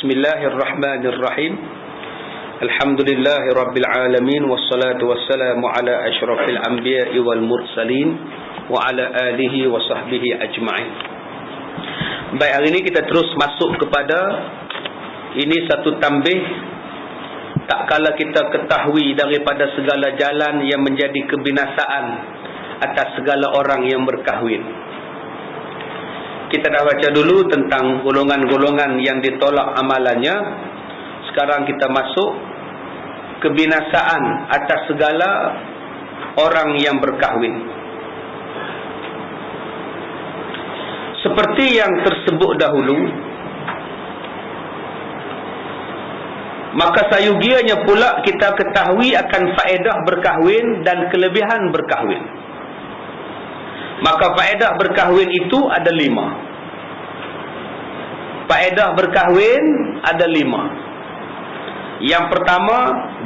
Bismillahirrahmanirrahim. Alhamdulillahirabbil alamin wassalatu wassalamu ala asyrafil anbiya'i wal mursalin wa ala alihi wa sahbihi ajma'in. Baik, hari ini kita terus masuk kepada ini satu tambih. Tak kala kita ketahui daripada segala jalan yang menjadi kebinasaan atas segala orang yang berkahwin. Kita dah baca dulu tentang golongan-golongan yang ditolak amalannya. Sekarang kita masuk kebinasaan atas segala orang yang berkahwin. Seperti yang tersebut dahulu, maka sayugianya pula kita ketahui akan faedah berkahwin dan kelebihan berkahwin. Maka faedah berkahwin itu ada 5. Faedah berkahwin ada 5. Yang pertama,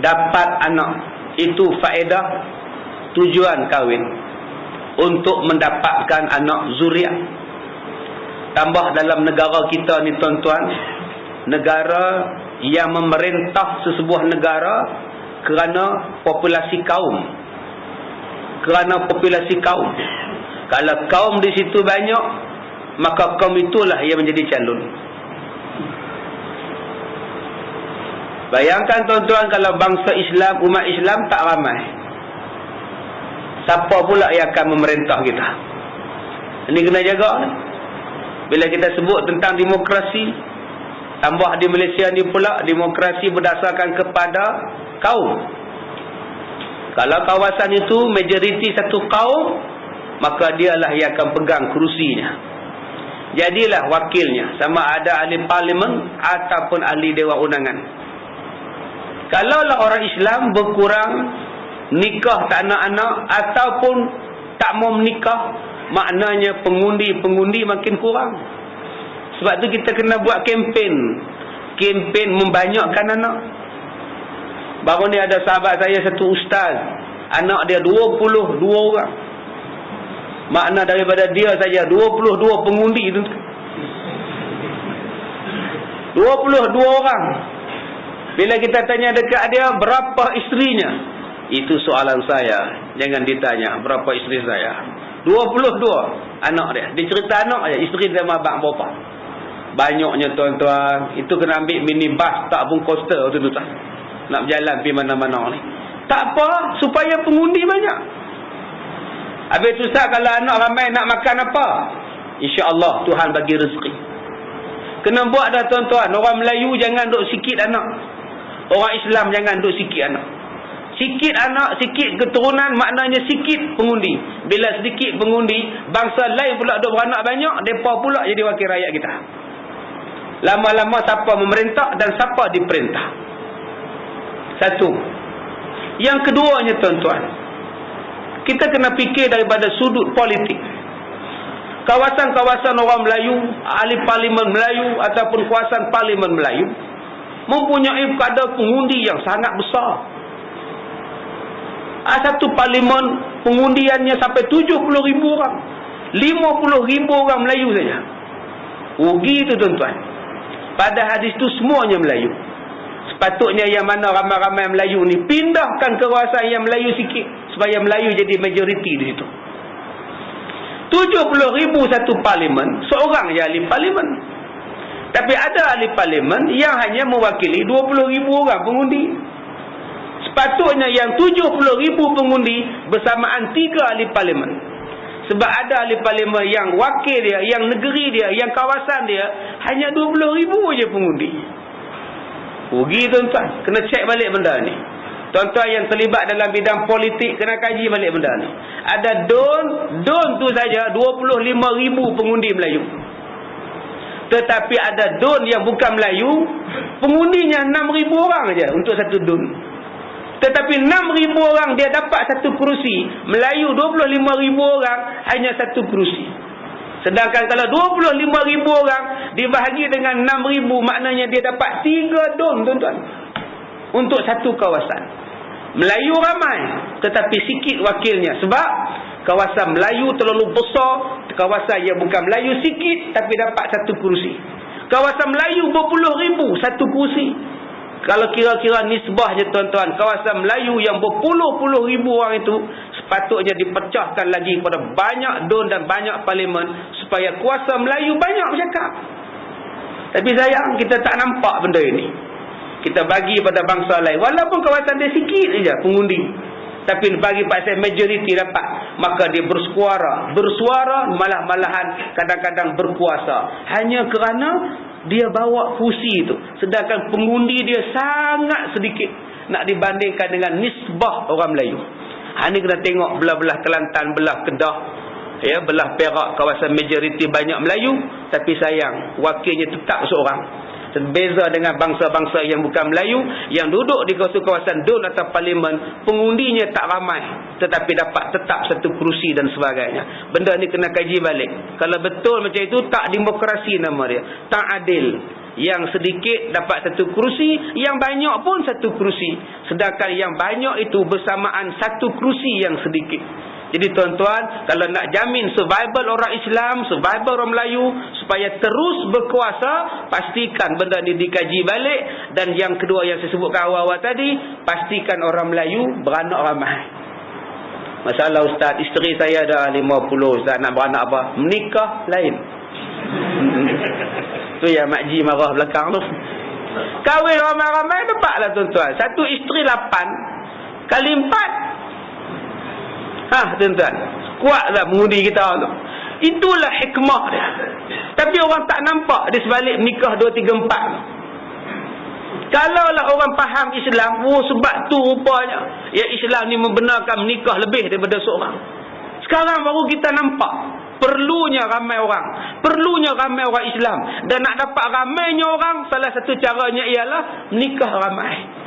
dapat anak. Itu faedah tujuan kahwin, untuk mendapatkan anak zuriat. Tambah dalam negara kita ni tuan-tuan, negara yang memerintah sesebuah negara kerana populasi kaum. Kerana populasi kaum. Kalau kaum di situ banyak, maka kaum itulah yang menjadi calon. Bayangkan tuan-tuan, kalau bangsa Islam, umat Islam tak ramai, siapa pula yang akan memerintah kita? Ini kena jaga. Bila kita sebut tentang demokrasi, tambah di Malaysia ni pula, demokrasi berdasarkan kepada kaum. Kalau kawasan itu majoriti satu kaum, maka dialah yang akan pegang kerusinya. Jadilah wakilnya, sama ada ahli parlimen ataupun ahli dewan undangan. Kalaulah orang Islam berkurang, nikah tak anak-anak ataupun tak mau menikah, maknanya pengundi-pengundi makin kurang. Sebab tu kita kena buat kempen membanyakkan anak. Baru ni ada sahabat saya, satu ustaz, anak dia 22 orang. Makna daripada dia saja 22 pengundi tu. 22 orang. Bila kita tanya dekat dia, berapa isterinya? Itu soalan saya. Jangan ditanya berapa isteri saya. 22 anak dia. Dia cerita anak aja, isteri dia abang bapa. Banyaknya tuan-tuan. Itu kena ambil minibus, tak pun coaster tu tuan. Nak berjalan pergi mana-mana ni. Tak apa, supaya pengundi banyak. Habis tu Ustaz, kalau anak ramai nak makan apa? InsyaAllah Tuhan bagi rezeki. Kena buat dah tuan-tuan. Orang Melayu jangan duk sikit anak. Orang Islam jangan duk sikit anak. Sikit anak, sikit keturunan, maknanya sikit pengundi. Bila sedikit pengundi, bangsa lain pula duk beranak banyak, mereka pula jadi wakil rakyat kita. Lama-lama siapa memerintah dan siapa diperintah. Satu. Yang keduanya tuan-tuan, kita kena fikir daripada sudut politik. Kawasan-kawasan orang Melayu, ahli parlimen Melayu ataupun kawasan parlimen Melayu mempunyai kadar pengundi yang sangat besar. Satu parlimen pengundiannya sampai 70,000 orang. 50,000 orang Melayu saja. Rugi itu tuan-tuan. Pada hadis itu semuanya Melayu. Sepatutnya yang mana ramai-ramai Melayu ni pindahkan ke kawasan yang Melayu sikit, supaya Melayu jadi majoriti di situ. 70,000 satu parlimen, seorang je ahli parlimen. Tapi ada ahli parlimen yang hanya mewakili 20,000 orang pengundi. Sepatutnya yang 70,000 pengundi bersamaan 3 ahli parlimen. Sebab ada ahli parlimen yang wakil dia, yang negeri dia, yang kawasan dia hanya 20,000 je pengundi. Rugi tuan-tuan. Kena cek balik benda ni. Tuan-tuan yang terlibat dalam bidang politik, kena kaji balik benda ni. Ada don tu saja 25,000 pengundi Melayu. Tetapi ada don yang bukan Melayu, pengundinya 6,000 orang saja untuk satu don. Tetapi 6,000 orang dia dapat satu kerusi. Melayu 25,000 orang hanya satu kerusi. Sedangkan kalau 25,000 orang dibahagi dengan 6,000, maknanya dia dapat 3 don tuan-tuan untuk satu kawasan. Melayu ramai tetapi sikit wakilnya. Sebab kawasan Melayu terlalu besar, kawasan yang bukan Melayu sikit tapi dapat satu kerusi. Kawasan Melayu berpuluh ribu satu kursi. Kalau kira-kira nisbahnya tuan-tuan, kawasan Melayu yang berpuluh-puluh ribu orang itu sepatutnya dipecahkan lagi kepada banyak don dan banyak parlimen supaya kuasa Melayu banyak bercakap. Tapi sayang kita tak nampak benda ini. Kita bagi pada bangsa lain walaupun kawasan dia sikit saja pengundi. Tapi bagi pasal majoriti dapat, maka dia bersuara malah-malahan kadang-kadang berkuasa hanya kerana dia bawa kursi itu, sedangkan pengundi dia sangat sedikit nak dibandingkan dengan nisbah orang Melayu. Ini kena tengok belah-belah Kelantan, belah Kedah, ya, belah Perak, kawasan majoriti banyak Melayu, tapi sayang wakilnya tetap seorang. Berbeza dengan bangsa-bangsa yang bukan Melayu yang duduk di kawasan DUN atau parlimen, pengundinya tak ramai tetapi dapat tetap satu kerusi dan sebagainya. Benda ni kena kaji balik. Kalau betul macam itu, tak demokrasi nama dia, tak adil. Yang sedikit dapat satu kerusi, yang banyak pun satu kerusi, sedangkan yang banyak itu bersamaan satu kerusi yang sedikit. Jadi tuan-tuan, kalau nak jamin survival orang Islam, survival orang Melayu supaya terus berkuasa, pastikan benda ni dikaji balik. Dan yang kedua yang saya sebutkan awal-awal tadi, pastikan orang Melayu beranak ramai. Masalah Ustaz, isteri saya dah 50, Ustaz nak beranak apa? Menikah lain. Tu yang makji marah belakang tu. Kahwin ramai-ramai dapatlah tuan-tuan. Satu isteri 8 kali 4. Tuan-tuan, kuatlah mengundi kita tu. Itulah hikmah dia. Tapi orang tak nampak di sebalik nikah 2, 3, 4. Kalaulah orang faham Islam, sebab tu rupanya ya Islam ni membenarkan menikah lebih daripada seorang. Sekarang baru kita nampak perlunya ramai orang, perlunya ramai orang Islam. Dan nak dapat ramainya orang, salah satu caranya ialah menikah ramai.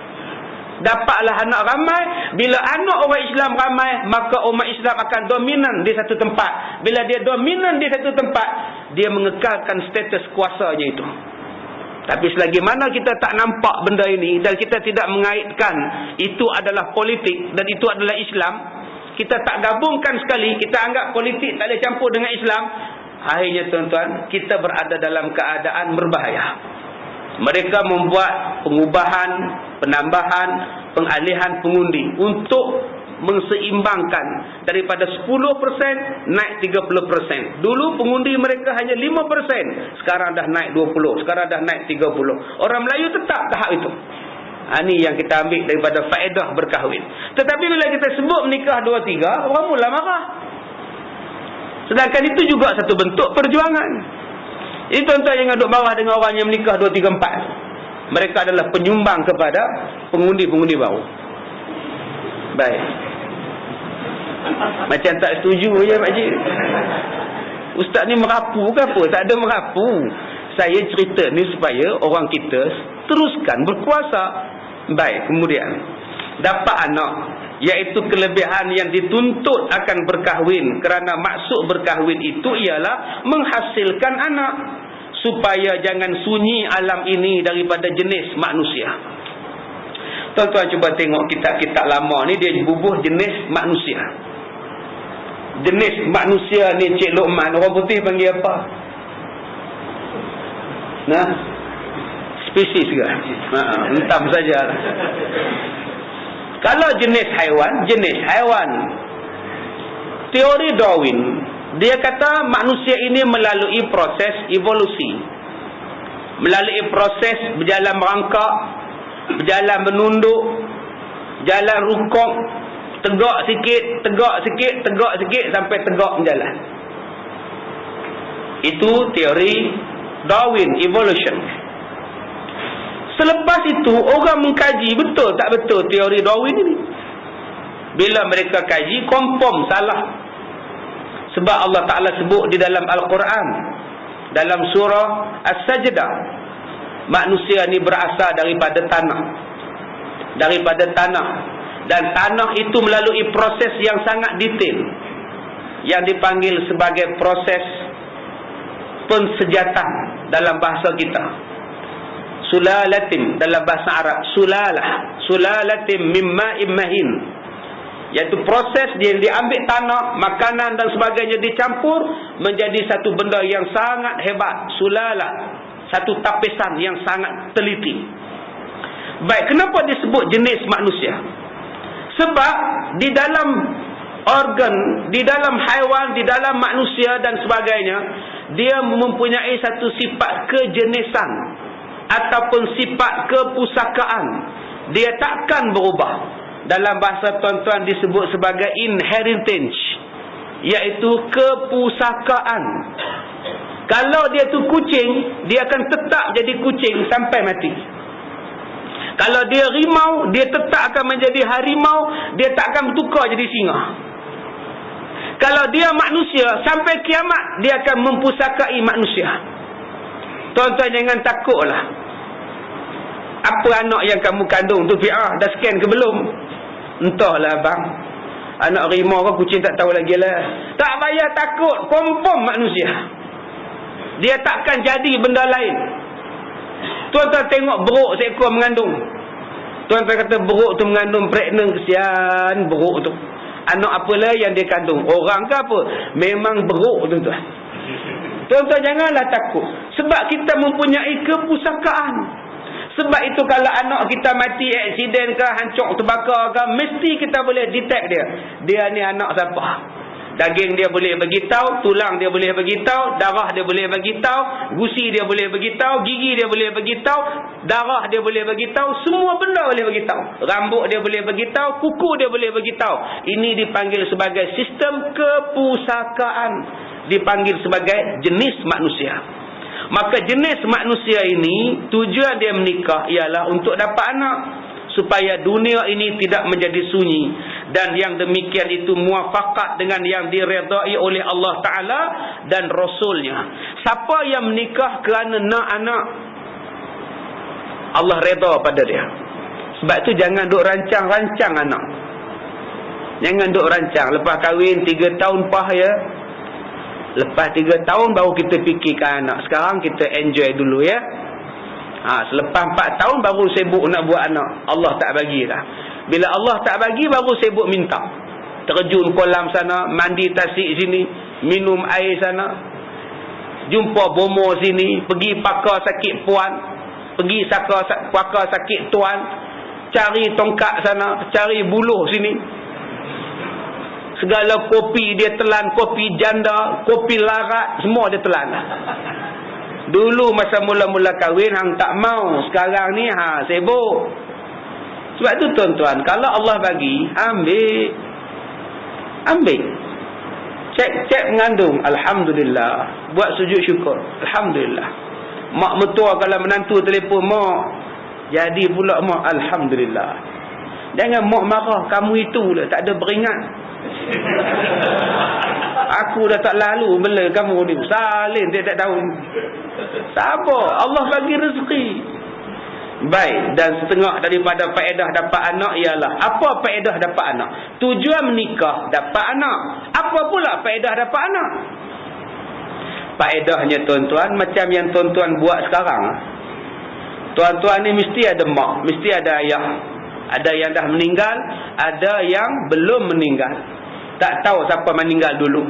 Dapatlah anak ramai. Bila anak orang Islam ramai, maka umat Islam akan dominan di satu tempat. Bila dia dominan di satu tempat, dia mengekalkan status kuasanya itu. Tapi selagi mana kita tak nampak benda ini dan kita tidak mengaitkan itu adalah politik dan itu adalah Islam, kita tak gabungkan sekali, kita anggap politik tak boleh campur dengan Islam, akhirnya tuan-tuan, kita berada dalam keadaan berbahaya. Mereka membuat pengubahan, penambahan, pengalihan pengundi untuk menseimbangkan daripada 10% naik 30%. Dulu pengundi mereka hanya 5%, sekarang dah naik 20%, sekarang dah naik 30%. Orang Melayu tetap tahap itu. Ini yang kita ambil daripada faedah berkahwin. Tetapi bila kita sebut menikah 2, 3, orang mula marah. Sedangkan itu juga satu bentuk perjuangan. Ini tuan-tuan yang duduk marah dengan orang yang menikah 2, 3, 4. Mereka adalah penyumbang kepada pengundi-pengundi baru. Baik. Macam tak setuju je makcik. Ustaz ni merapu ke apa? Tak ada merapu. Saya cerita ni supaya orang kita teruskan berkuasa. Baik, kemudian dapat anak, iaitu kelebihan yang dituntut akan berkahwin. Kerana maksud berkahwin itu ialah menghasilkan anak, supaya jangan sunyi alam ini daripada jenis manusia. Tuan-tuan cuba tengok kitab-kitab lama ni, dia bubuh jenis manusia. Jenis manusia ni Cik Luqman, orang putih panggil apa? Nah, spesies ke? Entam saja. Kalau jenis haiwan, teori Darwin, dia kata manusia ini melalui proses evolusi, melalui proses berjalan merangkak, berjalan menunduk, jalan rukuk, tegak sikit, tegak sikit, tegak sikit sampai tegak berjalan. Itu teori Darwin, evolution. Selepas itu orang mengkaji betul tak betul teori Darwin ini. Bila mereka kaji, confirm salah. Sebab Allah Ta'ala sebut di dalam Al-Quran, dalam surah As-Sajdah, manusia ni berasal daripada tanah. Daripada tanah. Dan tanah itu melalui proses yang sangat detail, yang dipanggil sebagai proses pensejatan dalam bahasa kita. Sulalatin dalam bahasa Arab, sulalatin mimma immahin, iaitu proses dia diambil tanah, makanan dan sebagainya dicampur menjadi satu benda yang sangat hebat. Sulalah, satu tapisan yang sangat teliti. Baik, kenapa disebut jenis manusia? Sebab di dalam organ, di dalam haiwan, di dalam manusia dan sebagainya, dia mempunyai satu sifat kejenisan ataupun sifat kepusakaan. Dia takkan berubah. Dalam bahasa tuan-tuan disebut sebagai inheritance, iaitu kepusakaan. Kalau dia tu kucing, dia akan tetap jadi kucing sampai mati. Kalau dia rimau, dia tetap akan menjadi harimau, dia tak akan bertukar jadi singa. Kalau dia manusia, sampai kiamat dia akan mempusakai manusia. Tuan-tuan jangan takutlah. Apa anak yang kamu kandung tu Fi'ah, dah scan ke belum? Entahlah bang. Anak rimau ke kucing tak tahu lagi lah. Tak payah takut, confirm manusia. Dia takkan jadi benda lain. Tuan-tuan tengok beruk seekor mengandung. Tuan-tuan kata beruk tu mengandung pregnant, kesian beruk tu. Anak apalah yang dia kandung? Orang ke apa? Memang beruk tuan-tuan. Tuan-tuan janganlah takut. Sebab kita mempunyai kepusakaan. Sebab itu kalau anak kita mati aksiden ke, hancur, terbakar ke, mesti kita boleh detect dia. Dia ni anak siapa? Daging dia boleh beritahu, tulang dia boleh beritahu, darah dia boleh beritahu, gusi dia boleh beritahu, gigi dia boleh beritahu, darah dia boleh beritahu, semua benda boleh beritahu. Rambut dia boleh beritahu, kuku dia boleh beritahu. Ini dipanggil sebagai sistem kepusakaan. Dipanggil sebagai jenis manusia. Maka jenis manusia ini, tujuan dia menikah ialah untuk dapat anak. Supaya dunia ini tidak menjadi sunyi. Dan yang demikian itu muafakat dengan yang diredai oleh Allah Ta'ala dan Rasulnya. Siapa yang menikah kerana nak anak, Allah reda pada dia. Sebab tu jangan duk rancang-rancang anak. Jangan duk rancang. Lepas kahwin 3 tahun pah ya. Lepas 3 tahun baru kita fikirkan anak. Sekarang kita enjoy dulu ya. Selepas 4 tahun baru sibuk nak buat anak. Allah tak bagi dah. Bila Allah tak bagi baru sibuk minta. Terjun kolam sana, mandi tasik sini, minum air sana, jumpa bomo sini, pergi pakar sakit puan, pergi pakar sakit tuan, cari tongkat sana, cari buluh sini. Segala kopi dia telan, kopi janda, kopi larat, semua dia telan. Dulu masa mula-mula kahwin hang tak mau, sekarang ni sibuk. Sebab tu tuan-tuan, kalau Allah bagi, ambil. Cek mengandung, alhamdulillah. Buat sujud syukur, alhamdulillah. Mak mertua kalau menantu telefon, mak jadi pula mak, alhamdulillah. Jangan mak marah, kamu itu lah tak ada beringat. Aku dah tak lalu bela kamu ni. Salin dia tak tahu. Sabar, Allah bagi rezeki. Baik, dan setengah daripada faedah dapat anak ialah, apa faedah dapat anak? Tujuan menikah dapat anak. Apa pula faedah dapat anak? Faedahnya tuan-tuan macam yang tuan-tuan buat sekarang. Tuan-tuan ni mesti ada mak, mesti ada ayah. Ada yang dah meninggal, ada yang belum meninggal. Tak tahu siapa meninggal dulu.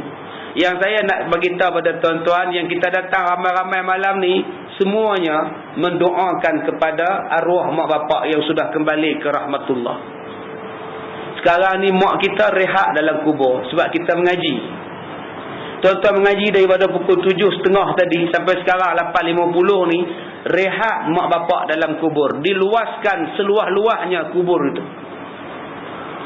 Yang saya nak beritahu pada tuan-tuan, yang kita datang ramai-ramai malam ni, semuanya mendoakan kepada arwah mak bapak yang sudah kembali ke rahmatullah. Sekarang ni mak kita rehat dalam kubur sebab kita mengaji. Tuan-tuan mengaji daripada pukul 7.30 tadi sampai sekarang 8.50 ni, rehat mak bapak dalam kubur. Diluaskan seluas-luasnya kubur itu.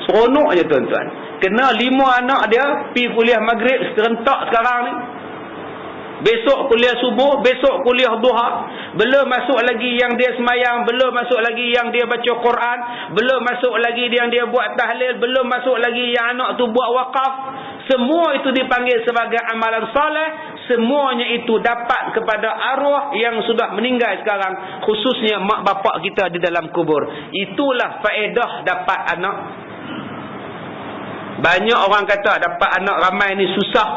Seronok je tuan-tuan. Kena 5 anak dia pergi kuliah maghrib serentak sekarang ni. Besok kuliah subuh, besok kuliah duha. Belum masuk lagi yang dia semayang, belum masuk lagi yang dia baca Quran, belum masuk lagi yang dia buat tahlil, belum masuk lagi yang anak tu buat wakaf. Semua itu dipanggil sebagai amalan soleh. Semuanya itu dapat kepada arwah yang sudah meninggal sekarang, khususnya mak bapak kita di dalam kubur. Itulah faedah dapat anak. Banyak orang kata dapat anak ramai ni susah,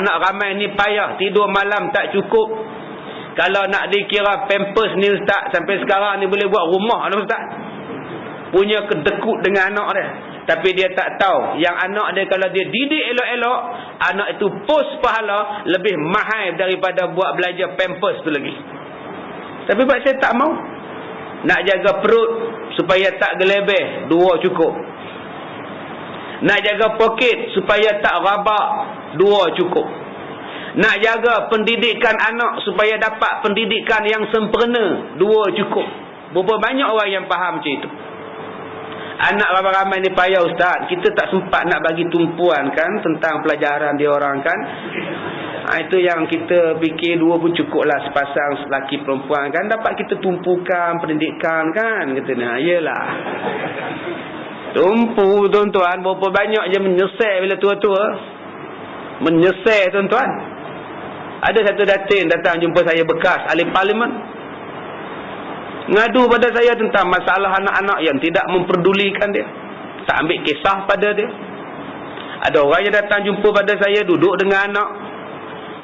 anak ramai ni payah, tidur malam tak cukup. Kalau nak dikira pampers ni ustaz, sampai sekarang ni boleh buat rumah lah ustaz. Punya kedekut dengan anak dia. Tapi dia tak tahu, yang anak dia kalau dia didik elok-elok, anak itu pos pahala lebih mahal daripada buat belanja pampers tu lagi. Tapi sebab saya tak mau. Nak jaga perut supaya tak gelebeh, 2 cukup. Nak jaga poket supaya tak rabak, 2 cukup. Nak jaga pendidikan anak supaya dapat pendidikan yang sempurna, 2 cukup. Berapa banyak orang yang faham macam itu. Anak ramai-ramai ni payah ustaz. Kita tak sempat nak bagi tumpuan kan tentang pelajaran dia orang kan. Itu yang kita fikir 2 pun cukup lah, sepasang lelaki perempuan kan. Dapat kita tumpukan pendidikan kan. Kata nah, yelah. Tumpu tuan-tuan. Berapa banyak je menyesal bila tua-tua. Menyesal tuan-tuan. Ada satu datin datang jumpa saya bekas ahli parlimen. Ngadu pada saya tentang masalah anak-anak yang tidak memperdulikan dia. Tak ambil kisah pada dia. Ada orang yang datang jumpa pada saya duduk dengan anak.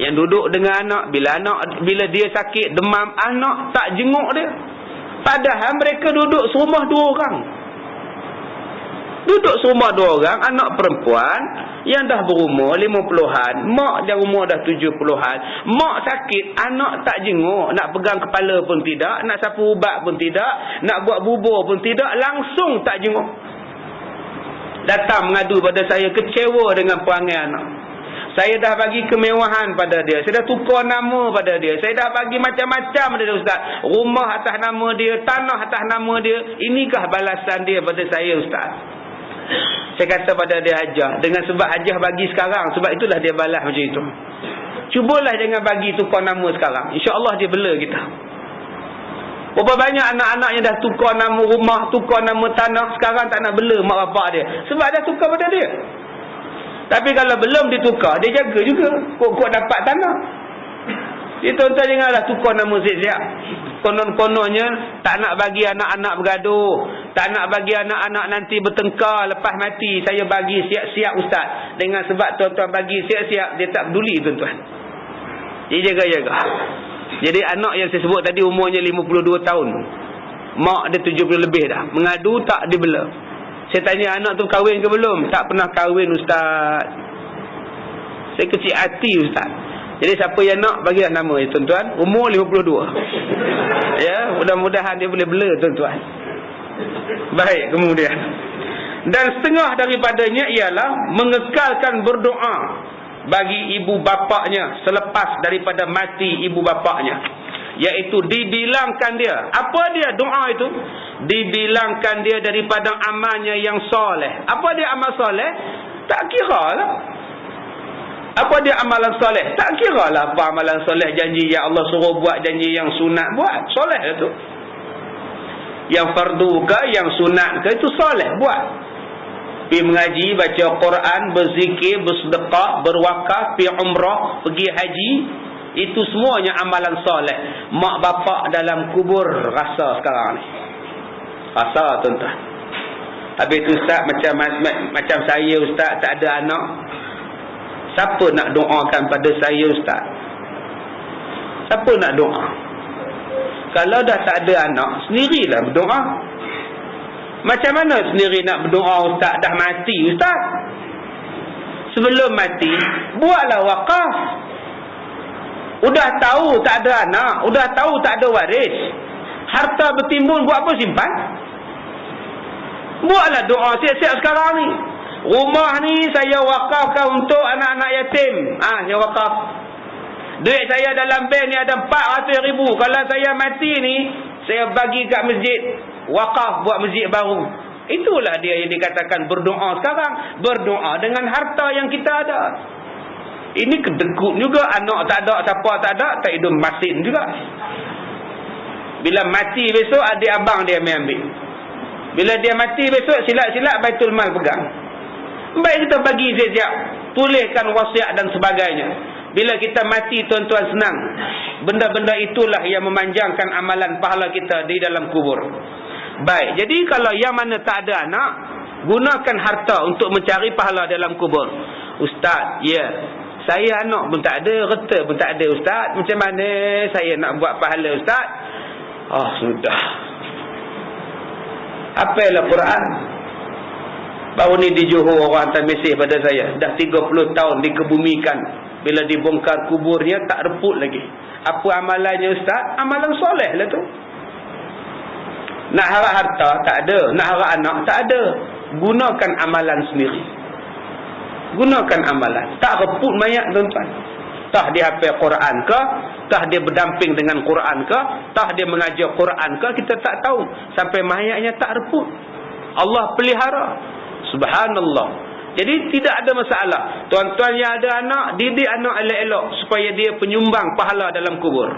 Yang duduk dengan anak, bila dia sakit demam, anak tak jenguk dia. Padahal mereka duduk serumah 2 orang. Duduk serumah 2 orang, anak perempuan yang dah berumur 50-an, mak dah umur dah 70-an. Mak sakit, anak tak jenguk, nak pegang kepala pun tidak, nak sapu ubat pun tidak, nak buat bubur pun tidak, langsung tak jenguk. Datang mengadu pada saya, kecewa dengan perangai anak. Saya dah bagi kemewahan pada dia. Saya dah tukar nama pada dia. Saya dah bagi macam-macam pada dia ustaz. Rumah atas nama dia, tanah atas nama dia. Inikah balasan dia pada saya ustaz? Saya kata pada dia Hajah. Dengan sebab Hajah bagi sekarang, sebab itulah dia balas macam itu. Cubalah jangan bagi tukar nama sekarang. InsyaAllah dia bela kita. Berapa banyak anak-anak yang dah tukar nama rumah, tukar nama tanah, sekarang tak nak bela mak bapak dia. Sebab dah tukar pada dia. Tapi kalau belum ditukar, dia jaga juga. Kok dapat tanah. Dia tuan-tuan janganlah tukar nama siap-siap. Konon-kononnya tak nak bagi anak-anak bergaduh. Tak nak bagi anak-anak nanti bertengkar lepas mati. Saya bagi siap-siap ustaz. Dengan sebab tuan-tuan bagi siap-siap, dia tak peduli tuan-tuan. Dia jaga-jaga. Jadi anak yang saya sebut tadi umurnya 52 tahun. Mak dia 70 lebih dah. Mengadu tak dibela. Saya tanya anak tu kahwin ke belum? Tak pernah kahwin ustaz. Saya kecil hati ustaz. Jadi siapa yang nak bagilah nama ya tuan-tuan. Umur 52. Ya, mudah-mudahan dia boleh bela tuan-tuan. Baik, kemudian. Dan setengah daripadanya ialah mengekalkan berdoa bagi ibu bapaknya selepas daripada mati ibu bapaknya. Iaitu dibilangkan dia. Apa dia doa itu? Dibilangkan dia daripada amalnya yang soleh. Apa dia amal soleh? Tak kira lah. Apa dia amalan soleh? Tak kira lah apa amalan soleh. Janji yang Allah suruh buat, janji yang sunat buat. Soleh itu. Yang fardu ke, yang sunat ke, itu soleh buat. Pergi mengaji, baca Quran, berzikir, bersedekah, berwakaf, pergi umrah, pergi haji. Itu semuanya amalan soleh. Mak bapak dalam kubur rasa sekarang ni. Rasa tuan-tuan. Habis tu ustaz macam saya ustaz tak ada anak. Siapa nak doakan pada saya ustaz? Siapa nak doa? Kalau dah tak ada anak, sendirilah berdoa. Macam mana sendiri nak berdoa ustaz? Dah mati ustaz. Sebelum mati, buatlah wakaf. Udah tahu tak ada anak, udah tahu tak ada waris. Harta bertimbun, buat apa simpan? Buatlah doa siap-siap sekarang ni. Rumah ni saya wakafkan untuk anak-anak yatim. Saya wakaf. Duit saya dalam bank ni ada 400,000. Kalau saya mati ni, saya bagi kat masjid. Wakaf buat masjid baru. Itulah dia yang dikatakan berdoa sekarang. Berdoa dengan harta yang kita ada. Ini kedekut juga. Anak tak ada, siapa tak ada, tak hidup masin juga. Bila mati besok, adik abang dia ambil. Bila dia mati besok, silat-silat Baitul Mal pegang. Baik kita bagi siap-siap. Tuliskan wasiat dan sebagainya. Bila kita mati tuan-tuan senang. Benda-benda itulah yang memanjangkan amalan pahala kita di dalam kubur. Baik, jadi kalau yang mana tak ada anak, gunakan harta untuk mencari pahala dalam kubur. Ustaz, ya. Saya anak pun tak ada, reta pun tak ada ustaz. Macam mana saya nak buat pahala ustaz? Sudah. Apalah Quran. Baru ni di Johor orang hantar mesej pada saya. Dah 30 tahun dikebumikan. Bila dibongkar kuburnya tak reput lagi. Apa amalannya ustaz? Amalan soleh lah tu. Nak harap harta tak ada, nak harap anak tak ada. Gunakan amalan sendiri. Gunakan amalan. Tak reput mayat tuan-tuan. Tah dia hafal Quran ke, tah dia berdamping dengan Quran ke, tah dia mengajar Quran ke, kita tak tahu. Sampai mayatnya tak reput. Allah pelihara. Subhanallah. Jadi tidak ada masalah. Tuan-tuan yang ada anak, didik anak elok-elok supaya dia penyumbang pahala dalam kubur.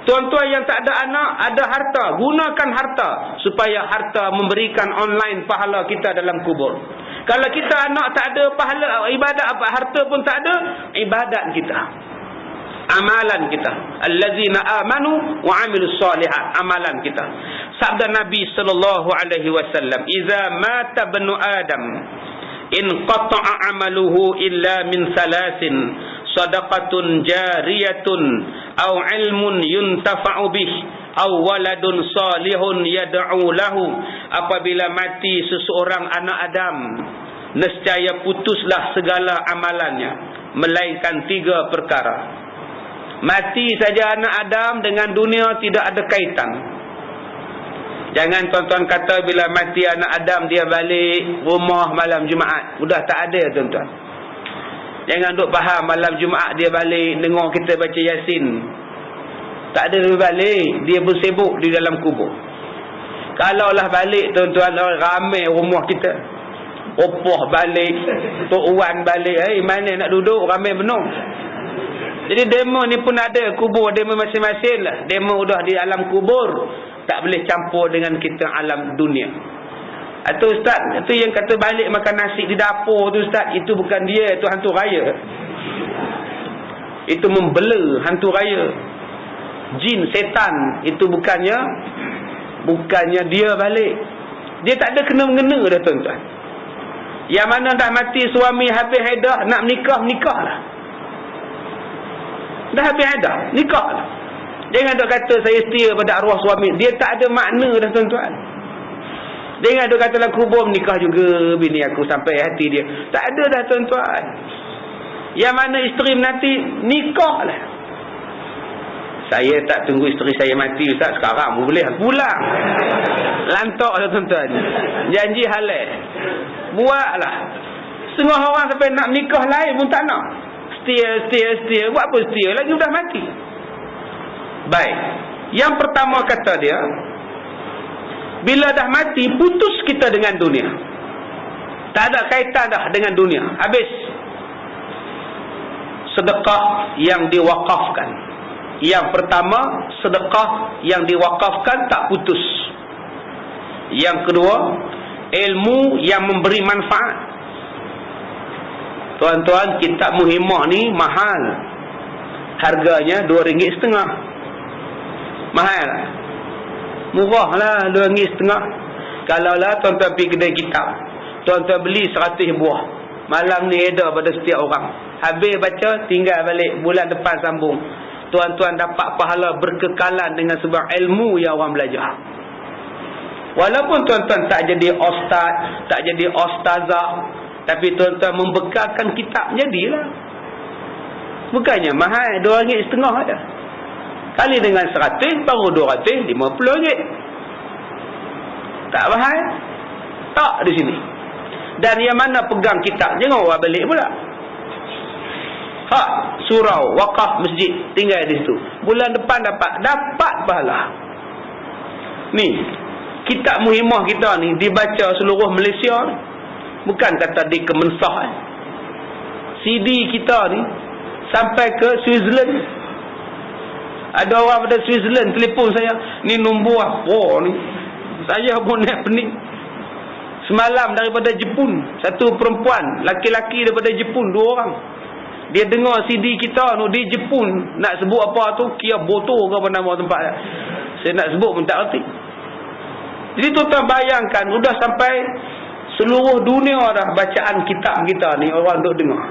Tuan-tuan yang tak ada anak, ada harta, gunakan harta supaya harta memberikan online pahala kita dalam kubur. Kalau kita anak tak ada pahala, ibadat apa, harta pun tak ada, ibadat kita, amalan kita, allazina amanu wa amilus solihat, amalan kita. Sabda Nabi sallallahu alaihi wasallam, "Idza mata ibnu Adam in qata'a amaluhu illa min salasin, sadaqatun jariyatun aw ilmun yuntafa'u bih aw waladun salihun yad'u lahu." Apabila mati seseorang anak Adam, nescaya putuslah segala amalannya melainkan 3 perkara. Mati saja anak Adam, dengan dunia tidak ada kaitan. Jangan tuan-tuan kata bila mati anak Adam dia balik rumah malam Jumaat. Sudah tak ada tuan-tuan. Jangan duk faham malam Jumaat dia balik dengar kita baca Yasin. Tak ada dia balik, dia bersibuk di dalam kubur. Kalaulah balik tuan-tuan, ramai rumah kita. Opah balik, Tok Wan balik, mana nak duduk, ramai benar. Jadi demo ni pun ada kubur demo masing-masing lah. Demo udah di alam kubur, tak boleh campur dengan kita alam dunia. Atau ustaz, itu yang kata balik makan nasi di dapur tu ustaz, itu bukan dia, itu hantu raya. Itu membela hantu raya. Jin, setan, itu bukannya dia balik. Dia tak ada kena-mengena dah tuan-tuan. Yang mana dah mati suami habis hadah, nak menikah, nikahlah. Dah habis hadah, nikahlah. Jangan duk kata saya setia pada arwah suami. Dia tak ada makna dah tuan-tuan. Jangan duk kata lah kubur menikah juga bini aku sampai hati dia. Tak ada dah tuan-tuan. Yang mana isteri menanti, nikahlah. Saya tak tunggu isteri saya mati ustaz, sekarang boleh pulang. Lantak lah tuan-tuan. Janji halal. Buatlah. Setengah orang sampai nak nikah lain pun tak nak. Setia. Buat apa setia? Lagi sudah mati. Baik. Yang pertama kata dia, bila dah mati, putus kita dengan dunia. Tak ada kaitan dah dengan dunia. Habis. Sedekah yang diwakafkan. Yang pertama, sedekah yang diwakafkan tak putus. Yang kedua, ilmu yang memberi manfaat. Tuan-tuan, kitab Muhimmah ni mahal. Harganya RM2.5. Mahal. Murah lah RM2.5. Kalau lah tuan-tuan pergi kedai kitab, tuan-tuan beli 100 buah. Malam ni ada pada setiap orang. Habis baca, tinggal balik. Bulan depan sambung. Tuan-tuan dapat pahala berkekalan dengan sebab ilmu yang orang belajar. Walaupun tuan-tuan tak jadi ustaz, tak jadi ustazah, tapi tuan-tuan membekalkan kitab, jadilah. Bukannya mahal, RM2.5 aja. Kali dengan 100 baru RM250. Tak mahal. Tak di sini. Dan yang mana pegang kitab, jangan orang balik pula. Hak surau, wakaf masjid, tinggal di situ. Bulan depan dapat pahala. Ni, kitab Muhimmah kita ni dibaca seluruh Malaysia. Bukan kata di Kemensah. CD kita ni sampai ke Switzerland. Ada orang pada Switzerland telefon saya, ni nombor apa ni? Saya pun nak pening. Semalam daripada Jepun, satu perempuan, laki-laki daripada Jepun, 2 orang. Dia dengar CD kita tu di Jepun. Nak sebut apa tu, Kyoto ke apa nama tempat dia. Saya nak sebut pun tak erti. Jadi tuan-tuan bayangkan, sudah sampai seluruh dunia dah bacaan kitab kita ni orang duk dengar.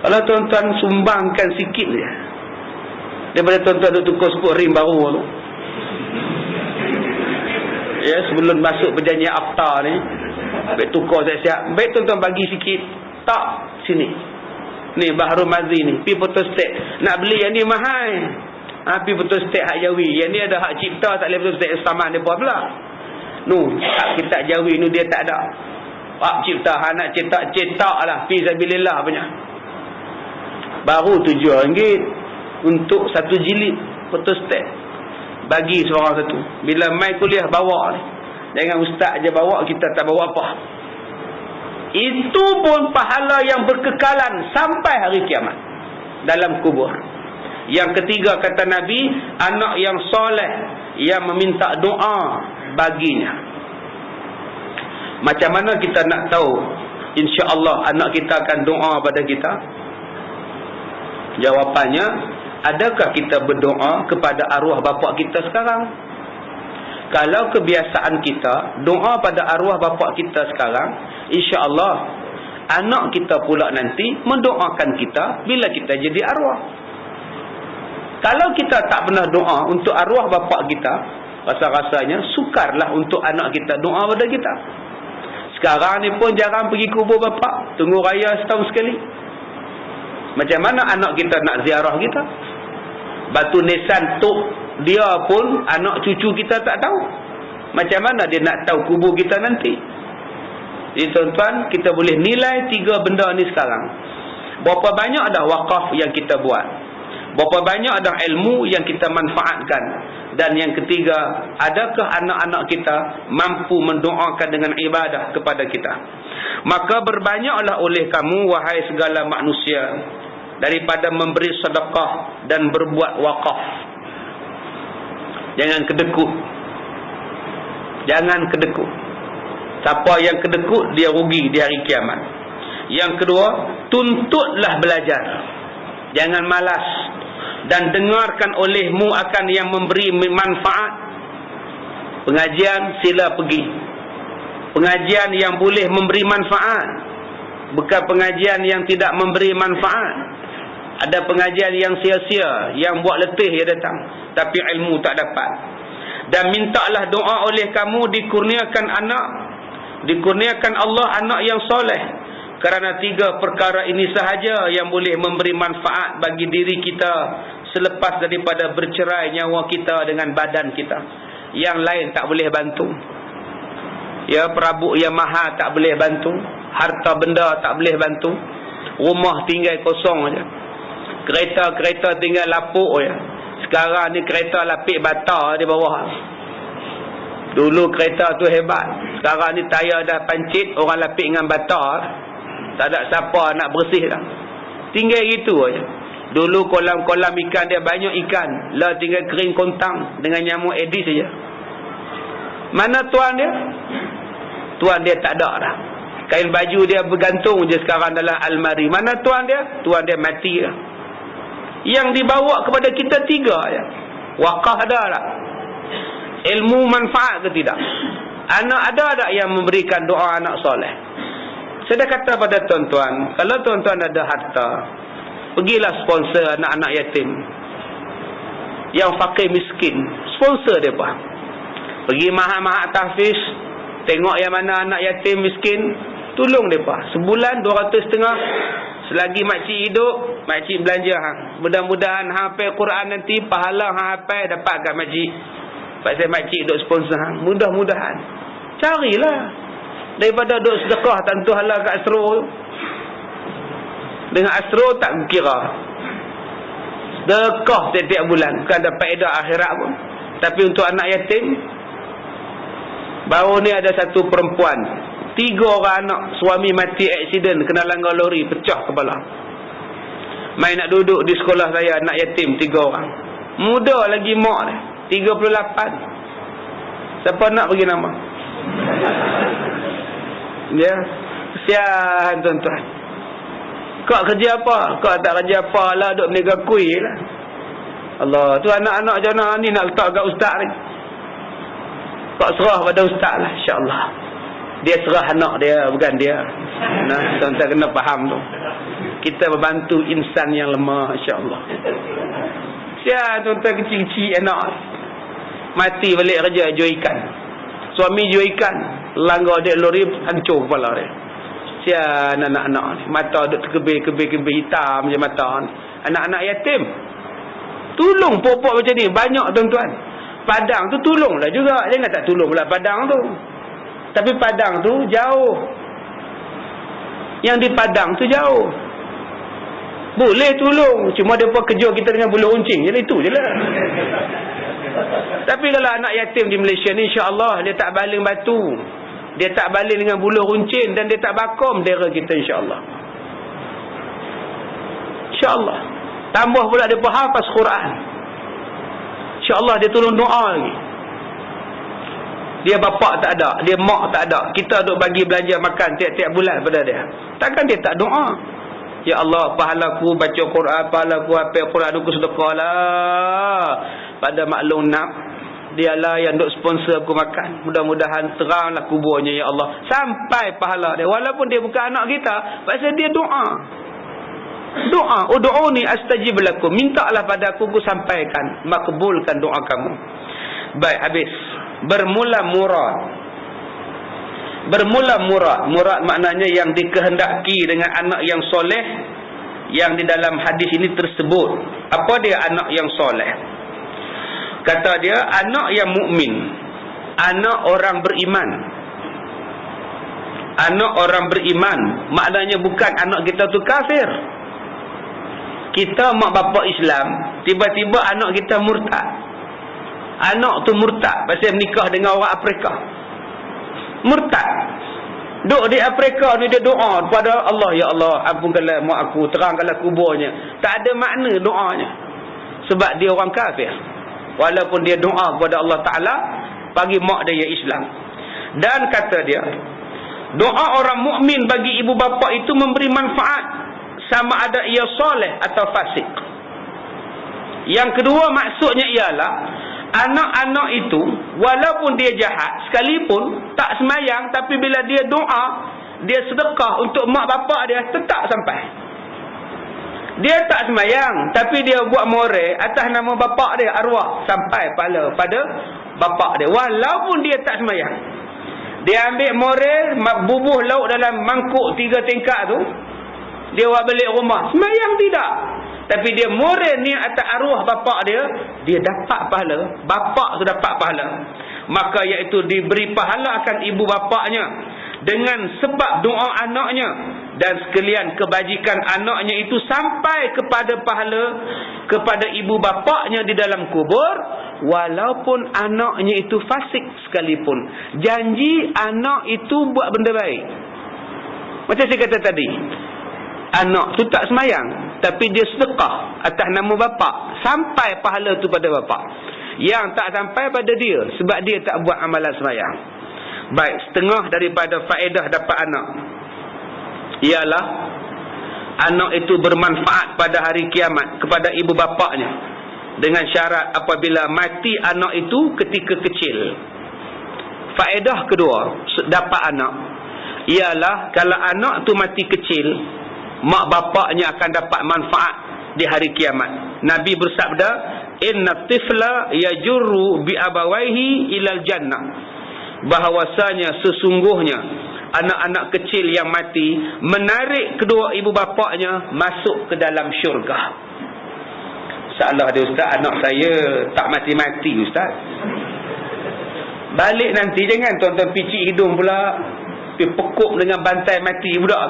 Kalau tuan-tuan sumbangkan sikit je, daripada tuan-tuan duk tukar sepuluh rim baru tu, ya, sebelum masuk perjanjian AFTA ni, baik tukar siap-siap, baik tuan-tuan bagi sikit. Tak, sini Ni Bahrul Mazi ni, pi photostat. Nak beli yang ni mahal. Pi photostat hak Jawi. Yang ni ada hak cipta, tak boleh photostat sama depa pula. Hak kitab Jawi ni dia tak ada. Hak cipta, hak nak cetak lah. Fi sabilillah punya. Baru RM7 untuk satu jilid photostat. Bagi seorang satu. Bila mai kuliah bawa ni. Jangan ustaz je bawa, kita tak bawa apa. Itu pun pahala yang berkekalan sampai hari kiamat dalam kubur. Yang ketiga kata Nabi, anak yang soleh yang meminta doa baginya. Macam mana kita nak tahu insya-Allah anak kita akan doa pada kita? Jawapannya, adakah kita berdoa kepada arwah bapa kita sekarang? Kalau kebiasaan kita doa pada arwah bapa kita sekarang, insya-Allah anak kita pula nanti mendoakan kita bila kita jadi arwah. Kalau kita tak pernah doa untuk arwah bapa kita, rasa-rasanya sukarlah untuk anak kita doa pada kita. Sekarang ni pun jarang pergi kubur bapa, tunggu raya setahun sekali. Macam mana anak kita nak ziarah kita? Batu nisan tok dia pun anak cucu kita tak tahu. Macam mana dia nak tahu kubur kita nanti? Jadi tuan-tuan, kita boleh nilai 3 benda ni sekarang. Berapa banyak dah wakaf yang kita buat? Berapa banyak dah ilmu yang kita manfaatkan? Dan yang ketiga, adakah anak-anak kita mampu mendoakan dengan ibadah kepada kita? Maka berbanyaklah oleh kamu, wahai segala manusia, daripada memberi sedekah dan berbuat wakaf. Jangan kedekut. Jangan kedekut. Siapa yang kedekut, dia rugi di hari kiamat. Yang kedua, tuntutlah belajar. Jangan malas. Dan dengarkan olehmu akan yang memberi manfaat. Pengajian, sila pergi. Pengajian yang boleh memberi manfaat. Bukan pengajian yang tidak memberi manfaat. Ada pengajian yang sia-sia, yang buat letih dia datang, tapi ilmu tak dapat. Dan mintalah doa oleh kamu dikurniakan anak, dikurniakan Allah anak yang soleh. Kerana 3 perkara ini sahaja yang boleh memberi manfaat bagi diri kita selepas daripada bercerai nyawa kita dengan badan kita. Yang lain tak boleh bantu. Ya, perabot yang mahal tak boleh bantu, harta benda tak boleh bantu, rumah tinggal kosong aja. Kereta-kereta tinggal lapuk je. Sekarang ni kereta lapik bata di bawah. Dulu kereta tu hebat. Sekarang ni tayar dah pancit, orang lapik dengan bata. Tak ada siapa nak bersih dah. Tinggal gitu aja. Dulu kolam-kolam ikan dia banyak ikan. Lah tinggal kering kontang dengan nyamuk Aedes saja. Mana tuan dia? Tuan dia tak ada dah. Kain baju dia bergantung je sekarang dalam almari. Mana tuan dia? Tuan dia mati dah. Yang dibawa kepada kita 3 je. Wakaf ada tak? Ilmu manfaat ke tidak? Anak ada tak yang memberikan doa anak soleh? Saya dah kata pada tuan-tuan, kalau tuan-tuan ada harta, pergilah sponsor anak-anak yatim, yang fakir miskin, sponsor dia apa? Pergi mahat-mahat tahfiz, tengok yang mana anak yatim miskin, tolong dia apa? Sebulan 250. Selagi makcik hidup, makcik belanja hang. Mudah-mudahan hang hafal Quran nanti, pahala hang hafal dapat kat makcik. Pasal makcik duk sponsor hang. Mudah-mudahan. Carilah. Daripada duk sedekah tentu halal kat Astro. Dengan Astro tak kira. Sedekah setiap bulan. Bukan dapat edah akhirat pun. Tapi untuk anak yatim, baru ni ada satu perempuan. 3 orang anak, suami mati aksiden, kena langgar lori, pecah kepala. Mai nak duduk di sekolah saya, anak yatim 3 orang. Muda lagi mak ni, 38. Siapa nak bagi nama? Ya, kesian tuan-tuan. Kau kerja apa? Kau tak kerja apa lah, duk meniaga kuih lah. Allah, tu anak-anak jana ni nak letak kat ustaz ni. Kau serah pada ustaz lah, insya-Allah. Dia serah anak dia, bukan dia. Nah, tuan-tuan kena faham tu. Kita membantu insan yang lemah, insya-Allah. Siapa tuan-tuan kecil-kecil anak mati balik kerja jual ikan. Suami jual ikan, langgar dia lori, hancur kepala dia. Sian anak-anak ni. Mata duk terkebir-kebir hitam macam mata ni. Anak-anak yatim. Tolong pokok macam ni. Banyak tuan-tuan. Padang tu tolonglah juga. Jangan tak tolong pula Padang tu. Tapi Padang tu jauh. Yang di Padang tu jauh. Boleh tolong. Cuma mereka kejut kita dengan bulu runcing. Jadi itu je lah. Tapi kalau anak yatim di Malaysia ni, insya-Allah dia tak baling batu. Dia tak baling dengan bulu runcing. Dan dia tak bakom daerah kita, insya-Allah. InsyaAllah. Tambah pula dia hafaz Quran. InsyaAllah dia tolong doa lagi. Dia bapak tak ada, dia mak tak ada. Kita duk bagi belanja makan tiap-tiap bulan pada dia. Takkan dia tak doa? Ya Allah, pahalaku baca Quran, pahalaku hafal Quran, aku sedekah lah pada maklum nak. Dialah yang duk sponsor aku makan. Mudah-mudahan teranglah kuburnya ya Allah. Sampai pahala dia. Walaupun dia bukan anak kita, pasal dia doa. Doa, ud'uni astajib lakum. Mintalah pada aku sampaikan, makbulkan doa kamu. Baik, habis. Bermula murad. Bermula murad. Murad maknanya yang dikehendaki dengan anak yang soleh, yang di dalam hadis ini tersebut. Apa dia anak yang soleh? Kata dia anak yang mukmin, anak orang beriman. Anak orang beriman maknanya bukan anak kita tu kafir. Kita mak bapak Islam, tiba-tiba anak kita murtad. Anak tu murtad pasal menikah dengan orang Afrika. Murtad. Duk di Afrika ni dia doa kepada Allah, ya Allah, ampunkanlah mak aku, terangkanlah kuburnya. Tak ada makna doanya. Sebab dia orang kafir. Walaupun dia doa kepada Allah Ta'ala, bagi mak dia Islam. Dan kata dia, doa orang mukmin bagi ibu bapa itu memberi manfaat, sama ada ia soleh atau fasik. Yang kedua maksudnya ialah, anak-anak itu walaupun dia jahat sekalipun, tak semayang, tapi bila dia doa, dia sedekah untuk mak bapak dia, tetap sampai. Dia tak semayang, tapi dia buat more atas nama bapak dia, arwah, sampai pahala pada bapak dia walaupun dia tak semayang. Dia ambil more, bubuh lauk dalam mangkuk 3 tingkat tu, dia buat balik rumah, semayang tidak, tapi dia more ni atas arwah bapak dia, dia dapat pahala. Bapak tu dapat pahala. Maka iaitu diberi pahala akan ibu bapaknya dengan sebab doa anaknya, dan sekalian kebajikan anaknya itu sampai kepada pahala kepada ibu bapaknya di dalam kubur, walaupun anaknya itu fasik sekalipun. Janji anak itu buat benda baik. Macam saya kata tadi, anak tu tak semayang, tapi dia sedekah atas nama bapak, sampai pahala tu pada bapak. Yang tak sampai pada dia, sebab dia tak buat amalan semayang. Baik, setengah daripada faedah dapat anak ialah anak itu bermanfaat pada hari kiamat kepada ibu bapaknya, dengan syarat apabila mati anak itu ketika kecil. Faedah kedua dapat anak ialah kalau anak tu mati kecil, mak bapaknya akan dapat manfaat di hari kiamat. Nabi bersabda, inna tifla yajurru bi abawaihi ilal jannah, bahawasanya sesungguhnya anak-anak kecil yang mati menarik kedua ibu bapaknya masuk ke dalam syurga. Salah dia, ustaz, anak saya tak mati-mati, ustaz. Balik nanti jangan tuan-tuan picit hidung pula, pergi pekuk dengan bantai mati budak.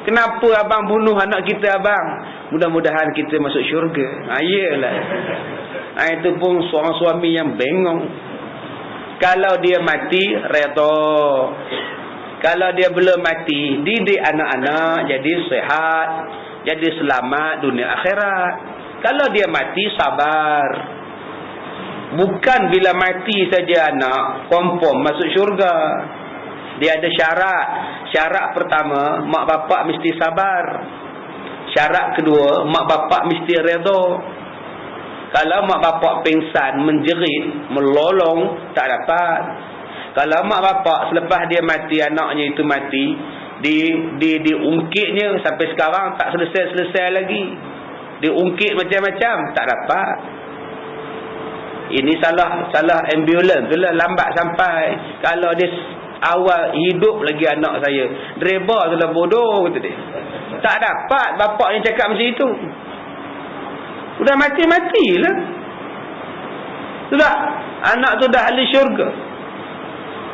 Kenapa abang bunuh anak kita, abang? Mudah-mudahan kita masuk syurga. Iyalah. Itu pun seorang suami yang bengong. Kalau dia mati, redha. Kalau dia belum mati, didik anak-anak jadi sihat, jadi selamat dunia akhirat. Kalau dia mati, sabar. Bukan bila mati saja anak confirm masuk syurga. Dia ada syarat. Syarat pertama, mak bapak mesti sabar. Syarat kedua, mak bapak mesti redha. Kalau mak bapak pingsan, menjerit, melolong, tak dapat. Kalau mak bapak selepas dia mati, anaknya itu mati, diungkitnya sampai sekarang tak selesai-selesai lagi. Diungkit macam-macam, tak dapat. Ini salah ambulans tu lah, lambat sampai. Kalau dia Awal hidup lagi anak saya. Driver tu lah bodoh, kata dia. Tak dapat bapak yang cakap macam itu. Sudah mati-matilah. Sudah. Anak tu dah ahli syurga.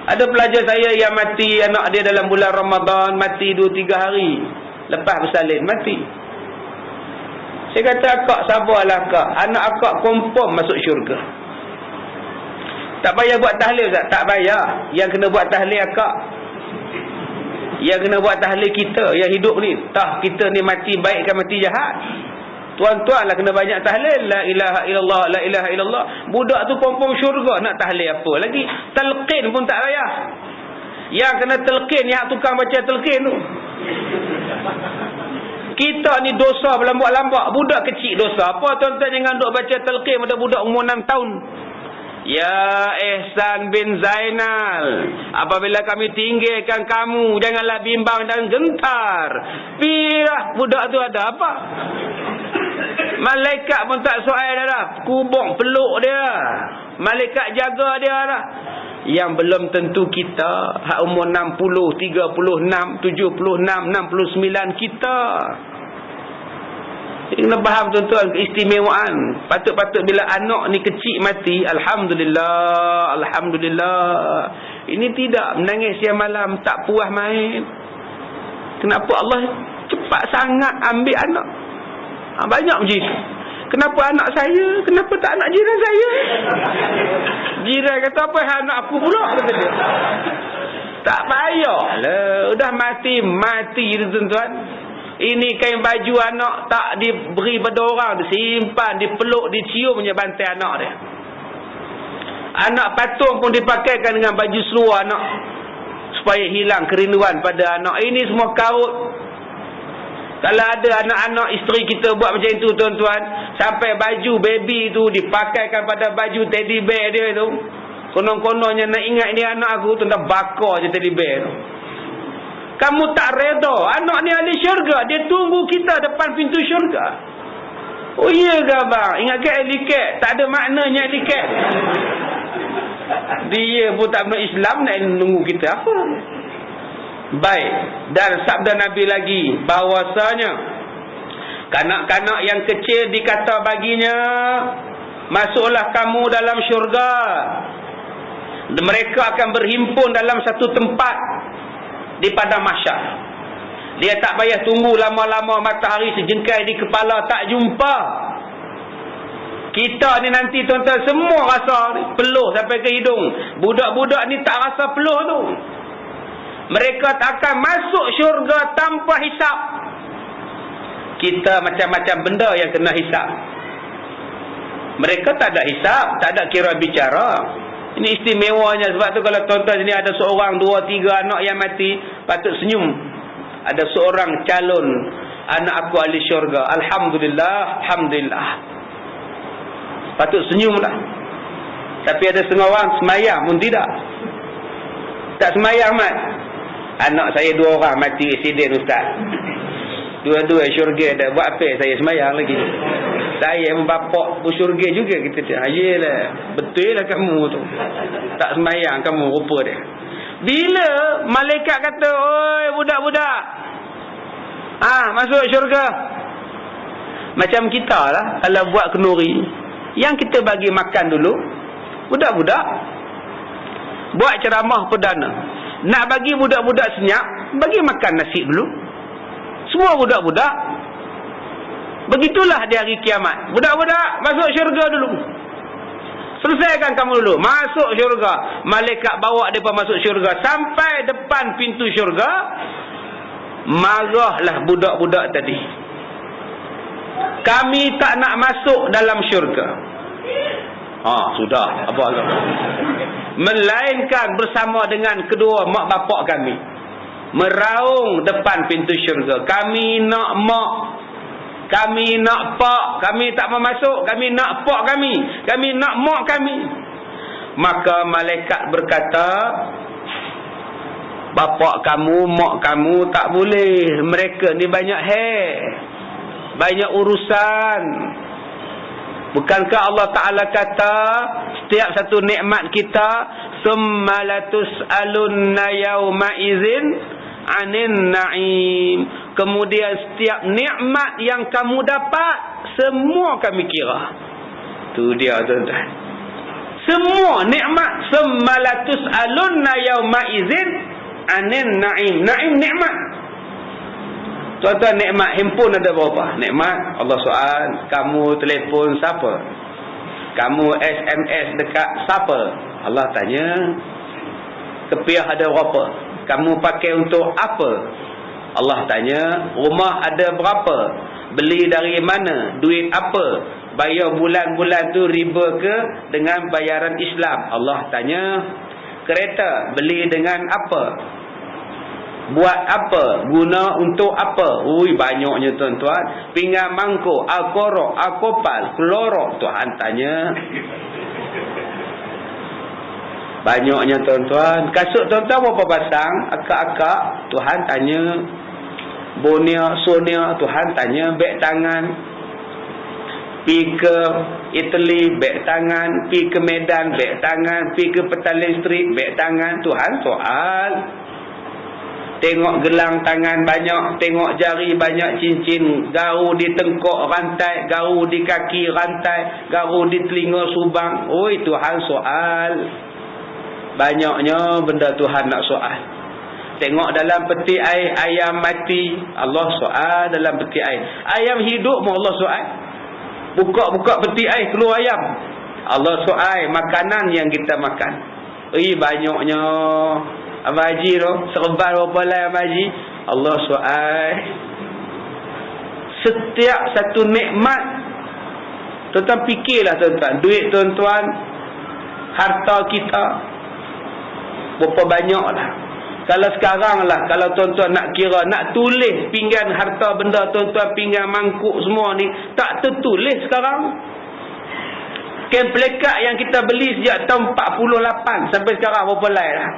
Ada pelajar saya yang mati, anak dia dalam bulan Ramadan, mati 2-3 hari. Lepas bersalin, mati. Saya kata, akak sabarlah akak. Anak akak confirm masuk syurga. Tak payah buat tahlil, Ustaz? Tak payah. Yang kena buat tahlil akak. Yang kena buat tahlil kita yang hidup ni. Tak, kita ni mati baik kan mati jahat. Tuan-tuan lah kena banyak tahlil. La ilaha illallah, la ilaha illallah. Budak tu confirm syurga. Nak tahlil apa lagi? Talqin pun tak payah. Yang kena talqin, yang tukang baca talqin tu. Kita ni dosa berlambak-lambak. Budak kecil dosa. Apa tuan-tuan jangan duk baca talqin pada budak umur 6 tahun. Ya Ihsan bin Zainal, apabila kami tinggalkan kamu, janganlah bimbang dan gentar. Pirah budak tu ada apa? Malaikat pun tak soal dah dah. Kubung peluk dia. Malaikat jaga dia dah. Yang belum tentu kita, hak umur 60, 36, 76, 69 kita. Kena faham tuan-tuan keistimewaan. Patut-patut bila anak ni kecil mati, alhamdulillah, alhamdulillah. Ini tidak menangis siang malam, tak puas main. Kenapa Allah cepat sangat ambil anak? Banyak macam itu. Kenapa anak saya? Kenapa tak anak jiran saya? Jiran kata, apa anak aku pula? Kata dia. Tak payahlah. Dah mati tuan-tuan. Ini kain baju anak tak diberi pada orang, disimpan, dipeluk, dicium punya bantai anak dia. Anak patung pun dipakaikan dengan baju seluar anak supaya hilang kerinduan pada anak. Ini semua kaut. Kalau ada anak-anak isteri kita buat macam itu tuan-tuan, sampai baju baby tu dipakaikan pada baju teddy bear dia tu, konon-kononnya nak ingat ni anak aku tu, nak bakar je teddy bear tu. Kamu tak reda. Anak ni ahli syurga. Dia tunggu kita depan pintu syurga. Oh iya ke abang? Ingat ke eliket? Tak ada maknanya eliket. Dia pun tak benar Islam nak nunggu kita apa? Baik. Dan sabda Nabi lagi bahawasanya kanak-kanak yang kecil dikata baginya, masuklah kamu dalam syurga. Mereka akan berhimpun dalam satu tempat di padang mahsyar. Dia tak payah tunggu lama-lama matahari sejengkai di kepala tak jumpa. Kita ni nanti tuan-tuan semua rasa peluh sampai ke hidung. Budak-budak ni tak rasa peluh tu. Mereka tak akan masuk syurga tanpa hisap. Kita macam-macam benda yang kena hisap. Mereka tak ada hisap, tak ada kira bicara. Ini istimewanya. Sebab tu kalau tuan-tuan sini ada seorang, 2, 3 anak yang mati, patut senyum. Ada seorang calon anak aku ahli syurga. Alhamdulillah, alhamdulillah. Patut senyum lah. Tapi ada setengah orang semayang pun tidak. Tak semayang mat. Anak saya 2 orang mati accident ustaz. Dua-dua syurga dah. Buat apa saya semayang lagi? Saya bapak pun syurga juga. Kita yelah, betul lah kamu tu. Tak semayang kamu rupa dia. Bila malaikat kata, oi budak-budak, masuk syurga. Macam kita lah kalau buat kenduri, yang kita bagi makan dulu budak-budak. Buat ceramah perdana, nak bagi budak-budak senyap, bagi makan nasi dulu. Semua budak-budak. Begitulah di hari kiamat. Budak-budak masuk syurga dulu. Selesaikan kamu dulu. Masuk syurga. Malaikat bawa mereka masuk syurga. Sampai depan pintu syurga, marahlah budak-budak tadi. Kami tak nak masuk dalam syurga. Sudah. Apa? Melainkan bersama dengan kedua mak bapak kami. Meraung depan pintu syurga. Kami nak mak, kami nak pak, kami tak mau masuk, kami nak pak kami nak mak kami. Maka malaikat berkata, bapak kamu, mak kamu tak boleh. Mereka ni banyak banyak urusan. Bukankah Allah Ta'ala kata, setiap satu nikmat kita, Thumma latus'alunna yawma idzin 'anin na'im. Kemudian setiap nikmat yang kamu dapat, semua kami kira. Tu dia tuan-tuan. Semua nikmat. Thumma latus'alunna yawma idzin 'anin na'im. Na'im nikmat. Tuan-tuan, nikmat handphone ada berapa? Nikmat. Allah soal, kamu telefon siapa? Kamu SMS dekat siapa? Allah tanya. Kepiah ada berapa? Kamu pakai untuk apa? Allah tanya. Rumah ada berapa? Beli dari mana? Duit apa? Bayar bulan-bulan tu riba ke dengan bayaran Islam? Allah tanya. Kereta beli dengan apa? Buat apa? Guna untuk apa? Ui, banyaknya tuan-tuan. Pinggan mangkuk, alkorok, alkopal, klorok. Tuhan tanya. Banyaknya tuan-tuan. Kasut tuan-tuan berapa pasang? Akak-akak. Tuhan tanya. Bonia, Sonia. Tuhan tanya. Beg tangan. Pi ke Italy, beg tangan. Pi ke Medan, beg tangan. Pi ke Petaling Street, beg tangan. Tuhan soal. Tengok gelang tangan banyak, tengok jari banyak cincin, garu di tengkok rantai, garu di kaki rantai, garu di telinga subang. Oi, Tuhan soal. Banyaknya benda Tuhan nak soal. Tengok dalam peti air, ayam mati, Allah soal dalam peti air. Ayam hidup pun Allah soal. Buka-buka peti air, keluar ayam. Allah soal makanan yang kita makan. Banyaknya. Abang Haji tu, serban berapa lah Abang Haji? Allah soal. Setiap satu nikmat, tuan-tuan fikirlah tuan-tuan. Duit tuan-tuan, harta kita, berapa banyak lah. Kalau sekarang lah, kalau tuan-tuan nak kira, nak tulis pinggan harta benda tuan-tuan, pinggan mangkuk semua ni, tak tertulis sekarang. Plekat yang kita beli sejak tahun 48 sampai sekarang berapa lai lah.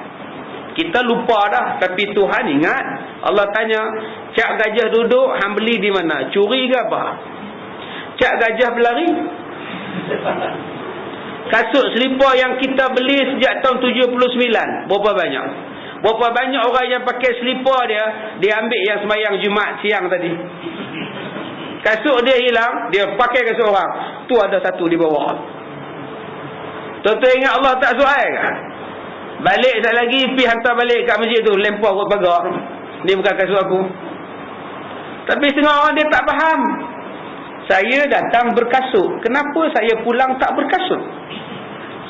Kita lupa dah, tapi Tuhan ingat. Allah tanya, cak gajah duduk, hang beli di mana? Curi ke apa? Cak gajah berlari. Kasut selipar yang kita beli sejak tahun 79, berapa banyak? Berapa banyak orang yang pakai selipar dia ambil yang sembahyang Jumaat siang tadi. Kasut dia hilang, dia pakai kasut orang. Tu ada satu di bawah. Tuan-tuan ingat Allah tak soal ke? Balik sekali lagi, pergi hantar balik kat masjid tu, lempar kot pagar. Ni bukan kasut aku. Tapi setengah orang dia tak faham. Saya datang berkasut, kenapa saya pulang tak berkasut?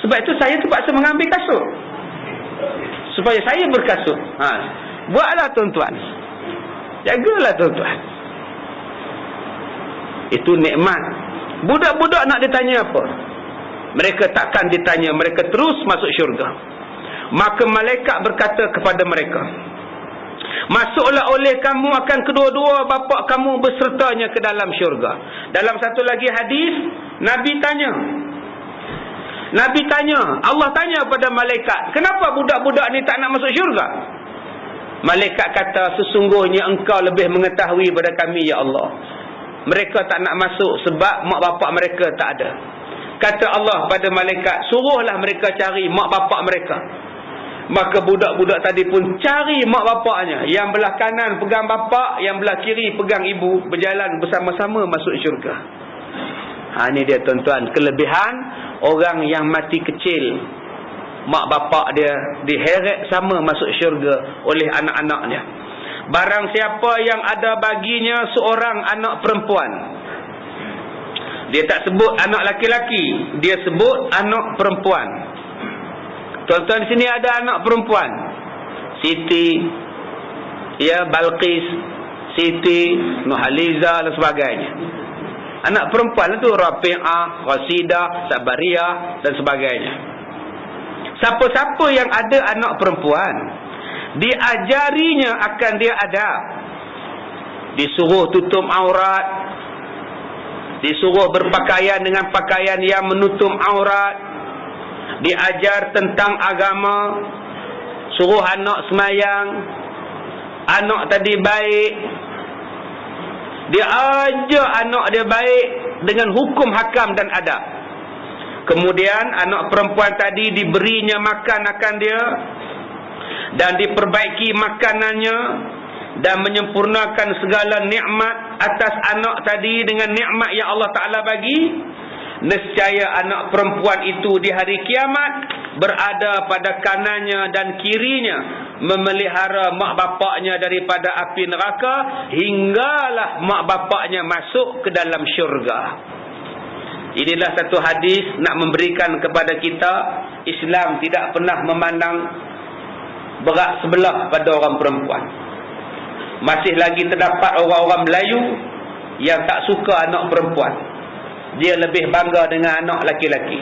Sebab itu saya terpaksa mengambil kasut, supaya saya berkasut. Buatlah tuan-tuan. Jagalah tuan-tuan. Itu nikmat. Budak-budak nak ditanya apa? Mereka takkan ditanya, mereka terus masuk syurga. Maka malaikat berkata kepada mereka, masuklah oleh kamu akan kedua-dua bapa kamu bersertanya ke dalam syurga. Dalam satu lagi hadis, Nabi tanya, Allah tanya kepada malaikat, kenapa budak-budak ni tak nak masuk syurga? Malaikat kata, sesungguhnya engkau lebih mengetahui pada kami ya Allah. Mereka tak nak masuk sebab mak bapak mereka tak ada. Kata Allah pada malaikat, suruhlah mereka cari mak bapak mereka. Maka budak-budak tadi pun cari mak bapaknya. Yang belah kanan pegang bapak, yang belah kiri pegang ibu, berjalan bersama-sama masuk syurga. Ini dia tuan-tuan, kelebihan orang yang mati kecil. Mak bapak dia diheret sama masuk syurga oleh anak-anaknya. Barang siapa yang ada baginya seorang anak perempuan, dia tak sebut anak laki-laki, dia sebut anak perempuan. Tuan-tuan, di sini ada anak perempuan, Siti, Balqis, Siti, Nurhaliza dan sebagainya. Anak perempuan itu Rafi'ah, Rasidah, Sabariyah dan sebagainya. Siapa-siapa yang ada anak perempuan, diajarinya akan dia adab. Disuruh tutup aurat, disuruh berpakaian dengan pakaian yang menutup aurat, diajar tentang agama, suruh anak semayang, anak tadi baik, dia ajar anak dia baik dengan hukum hakam dan adab. Kemudian anak perempuan tadi diberinya makan akan dia dan diperbaiki makanannya dan menyempurnakan segala nikmat atas anak tadi dengan nikmat yang Allah Ta'ala bagi. Nescaya anak perempuan itu di hari kiamat berada pada kanannya dan kirinya, memelihara mak bapaknya daripada api neraka hinggalah mak bapaknya masuk ke dalam syurga. Inilah satu hadis nak memberikan kepada kita, Islam tidak pernah memandang berat sebelah pada orang perempuan. Masih lagi terdapat orang-orang Melayu yang tak suka anak perempuan. Dia lebih bangga dengan anak laki-laki.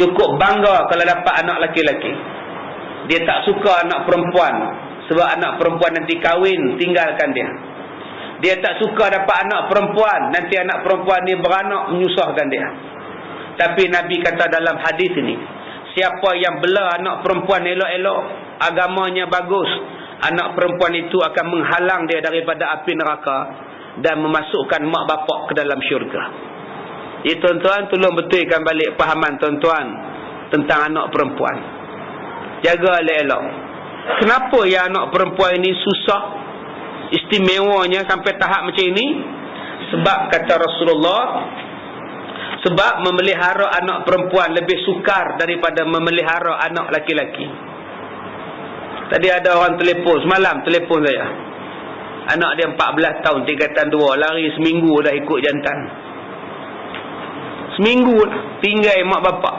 Cukup bangga kalau dapat anak laki-laki. Dia tak suka anak perempuan, sebab anak perempuan nanti kahwin tinggalkan dia. Dia tak suka dapat anak perempuan, nanti anak perempuan ni beranak menyusahkan dia. Tapi Nabi kata dalam hadis ini, siapa yang bela anak perempuan elok-elok, agamanya bagus, anak perempuan itu akan menghalang dia daripada api neraka dan memasukkan mak bapak ke dalam syurga. Jadi tuan-tuan, tolong betulkan balik fahaman tuan-tuan tentang anak perempuan. Jaga elok-elok. Kenapa ya anak perempuan ini susah istimewanya sampai tahap macam ini? Sebab kata Rasulullah, sebab memelihara anak perempuan lebih sukar daripada memelihara anak laki-laki. Tadi ada orang telefon, semalam telefon saya. Anak dia 14 tahun, tingkatan 2, lari seminggu dah ikut jantan. Seminggu tinggal mak bapak.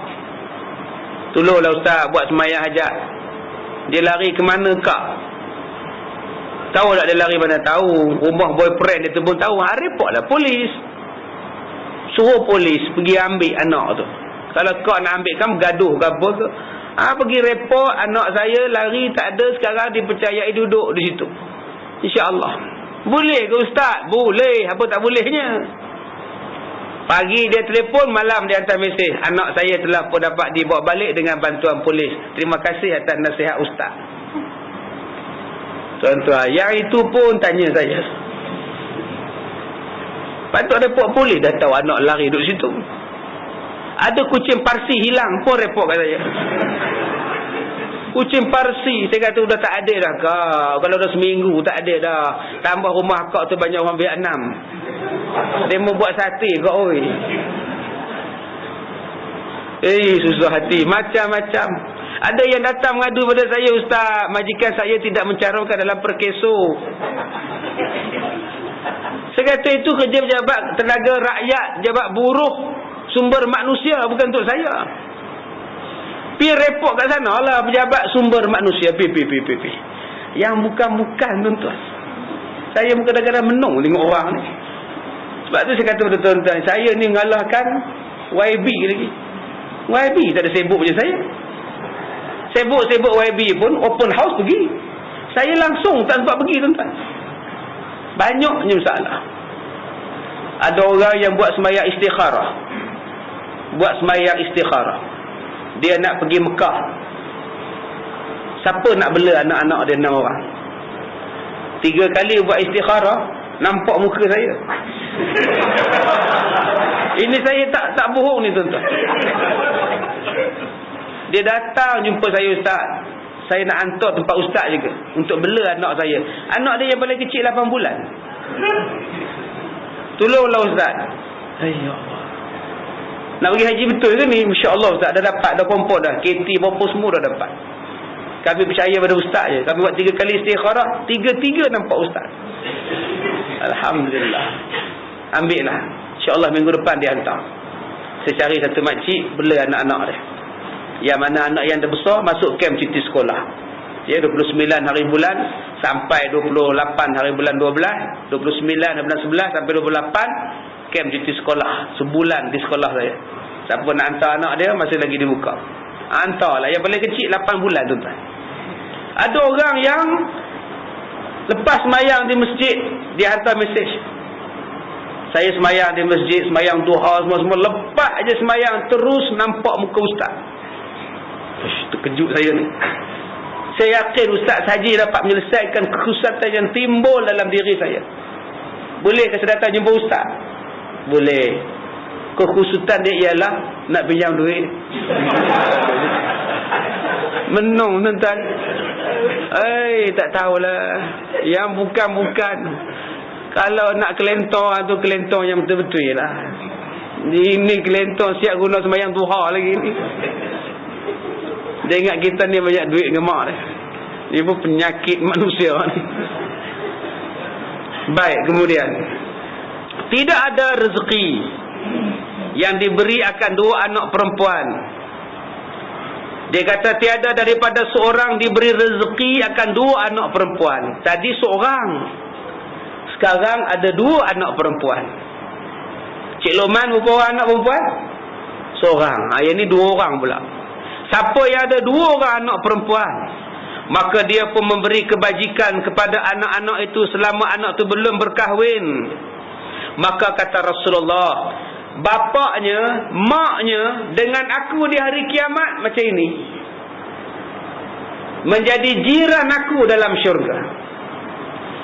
Tolonglah ustaz buat sembahyang hajat. Dia lari ke mana kak? Tahu tak dia lari mana? Tahu. Rumah boyfriend dia tu pun tahu. Report lah polis. Suruh polis pergi ambil anak tu. Kalau kau nak ambil kan gaduh ke apa ke? Pergi report anak saya lari tak ada, sekarang dipercayai duduk di situ. InsyaAllah. Boleh ke ustaz? Boleh. Apa tak bolehnya? Pagi dia telefon, malam dia hantar mesej. Anak saya telah pun dapat dibawa balik dengan bantuan polis. Terima kasih atas nasihat ustaz. Tuan-tuan, yang itu pun tanya saya. Patut report polis, dah tahu anak lari duduk situ. Ada kucing Parsi hilang pun report kat saya. Kucing Parsi, saya kata dah tak ada dah kak. Kalau dah seminggu tak ada dah. Tambah rumah kak tu banyak orang Vietnam. Dia mau buat sate kak oi. Susah hati. Macam-macam. Ada yang datang mengadu pada saya, ustaz, majikan saya tidak mencarumkan dalam perkeso. Saya kata itu kerja pejabat tenaga rakyat, pejabat buruh, sumber manusia, bukan untuk saya. Pergi report kat sana lah pejabat sumber manusia. Pi. Yang bukan-bukan tuan-tuan. Saya pun kadang-kadang menung tengok orang ni. Sebab tu saya kata pada tuan-tuan, saya ni mengalahkan YB lagi. YB tak ada sibuk macam saya. Sibuk-sibuk YB pun open house pergi. Saya langsung tak sempat pergi tuan-tuan. Banyaknya masalah. Ada orang yang buat sembahyang istikharah. Dia nak pergi Mekah. Siapa nak bela anak-anak dia 6 orang? 3 kali buat istikharah, nampak muka saya. Ini saya tak bohong ni tuan-tuan. Dia datang jumpa saya, ustaz. Saya nak hantar tempat ustaz juga untuk bela anak saya. Anak dia yang paling kecil 8 bulan. Tolonglah ustaz. Ya Allah. Nak pergi haji betul ke ni? Masya-Allah ustaz, dah dapat dah kompor dah. KT berapa semua dah dapat. Kami percaya pada ustaz je. Kami buat 3 kali istikharah, 3 nampak ustaz. Alhamdulillah. Ambil lah. InsyaAllah minggu depan dia hantar. Saya cari satu makcik bela anak-anak dia. Yang mana anak yang dah besar masuk kem cuti sekolah. Ya, 29 hari bulan sampai 28 hari bulan 12, 29 hari bulan 11 sampai 28 kem cuti sekolah. Sebulan di sekolah saya. Siapa nak hantar anak dia masih lagi dibuka. Hantarlah. Yang paling kecil 8 bulan tuan-tuan. Ada orang yang lepas semayang di masjid dia hantar mesej. Saya semayang di masjid, semayang duha semua-semua, lepas aja semayang terus nampak muka ustaz. Terkejut saya ni. Saya yakin ustaz sahaja dapat menyelesaikan kekhusutan yang timbul dalam diri saya. Boleh ke saya datang jumpa ustaz? Boleh. Kekhusutan dia ialah nak pinjam duit. Menung tuan-tuan. Tak tahulah. Yang bukan-bukan. Kalau nak kelentong tu kelentong yang betul-betul lah. Ini kelentong siap guna sembahyang duha lagi ni. Dia ingat kita ni banyak duit gemak ni. Ini pun penyakit manusia ni. Baik, kemudian tidak ada rezeki yang diberi akan dua anak perempuan. Dia kata tiada daripada seorang diberi rezeki akan dua anak perempuan. Tadi seorang, sekarang ada dua anak perempuan. Cik Loman berapa anak perempuan? Seorang. Yang ni dua orang pula. Siapa yang ada dua orang anak perempuan, maka dia pun memberi kebajikan kepada anak-anak itu selama anak itu belum berkahwin. Maka kata Rasulullah, bapaknya, maknya dengan aku di hari kiamat macam ini, menjadi jiran aku dalam syurga.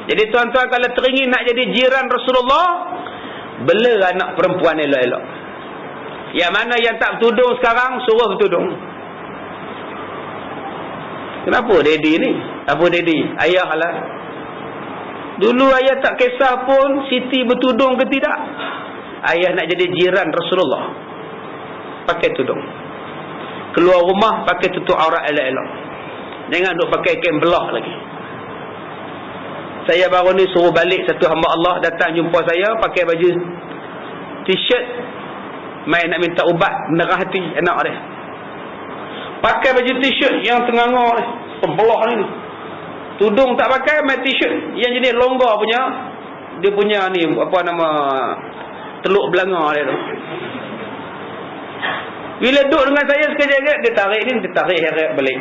Jadi tuan-tuan, kalau teringin nak jadi jiran Rasulullah, bela anak perempuan elok-elok. Yang mana yang tak bertudung sekarang, suruh bertudung. Kenapa daddy ni? Apa daddy? Ayah lah. Dulu ayah tak kisah pun Siti bertudung ke tidak. Ayah nak jadi jiran Rasulullah, pakai tudung. Keluar rumah pakai tutup aurat elok-elok. Jangan duk pakai kain belah lagi. Saya baru ni suruh balik satu hamba Allah datang jumpa saya pakai baju t-shirt, main nak minta ubat nerah hati anak dia. Pakai baju t-shirt yang tengah-tengah ni, sebelah ni. Tudung tak pakai, main t-shirt yang jenis longgar punya. Dia punya ni apa nama, teluk belanga dia tu. Bila duduk dengan saya sekejap-sekejap dia tarik ni, dia tarik heret balik.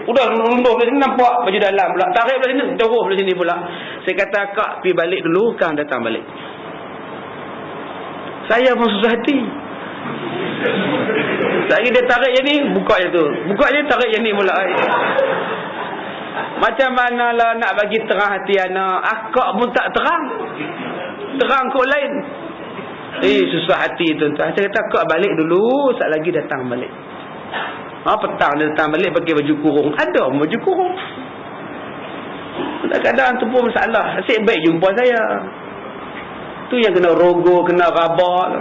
Udah lunduh ke sini, nampak baju dalam pula. Tarik belah sini, terus belah sini pula. Saya kata, kak pergi balik dulu, kang datang balik. Saya pun susah hati. Sekali dia tarik yang ni, buka je tu. Buka je, tarik yang ni pula. Macam manalah nak bagi terang hati anak. Akak pun tak terang. Terang kau lain. Susah hati tuan-tuan. Saya kata, kak balik dulu, sekali lagi datang balik. Petang dia datang balik pakai baju kurung. Ada baju kurung. Kadang-kadang tu pun masalah. Asyik baik jumpa saya. Tu yang kena rogo, kena rabak.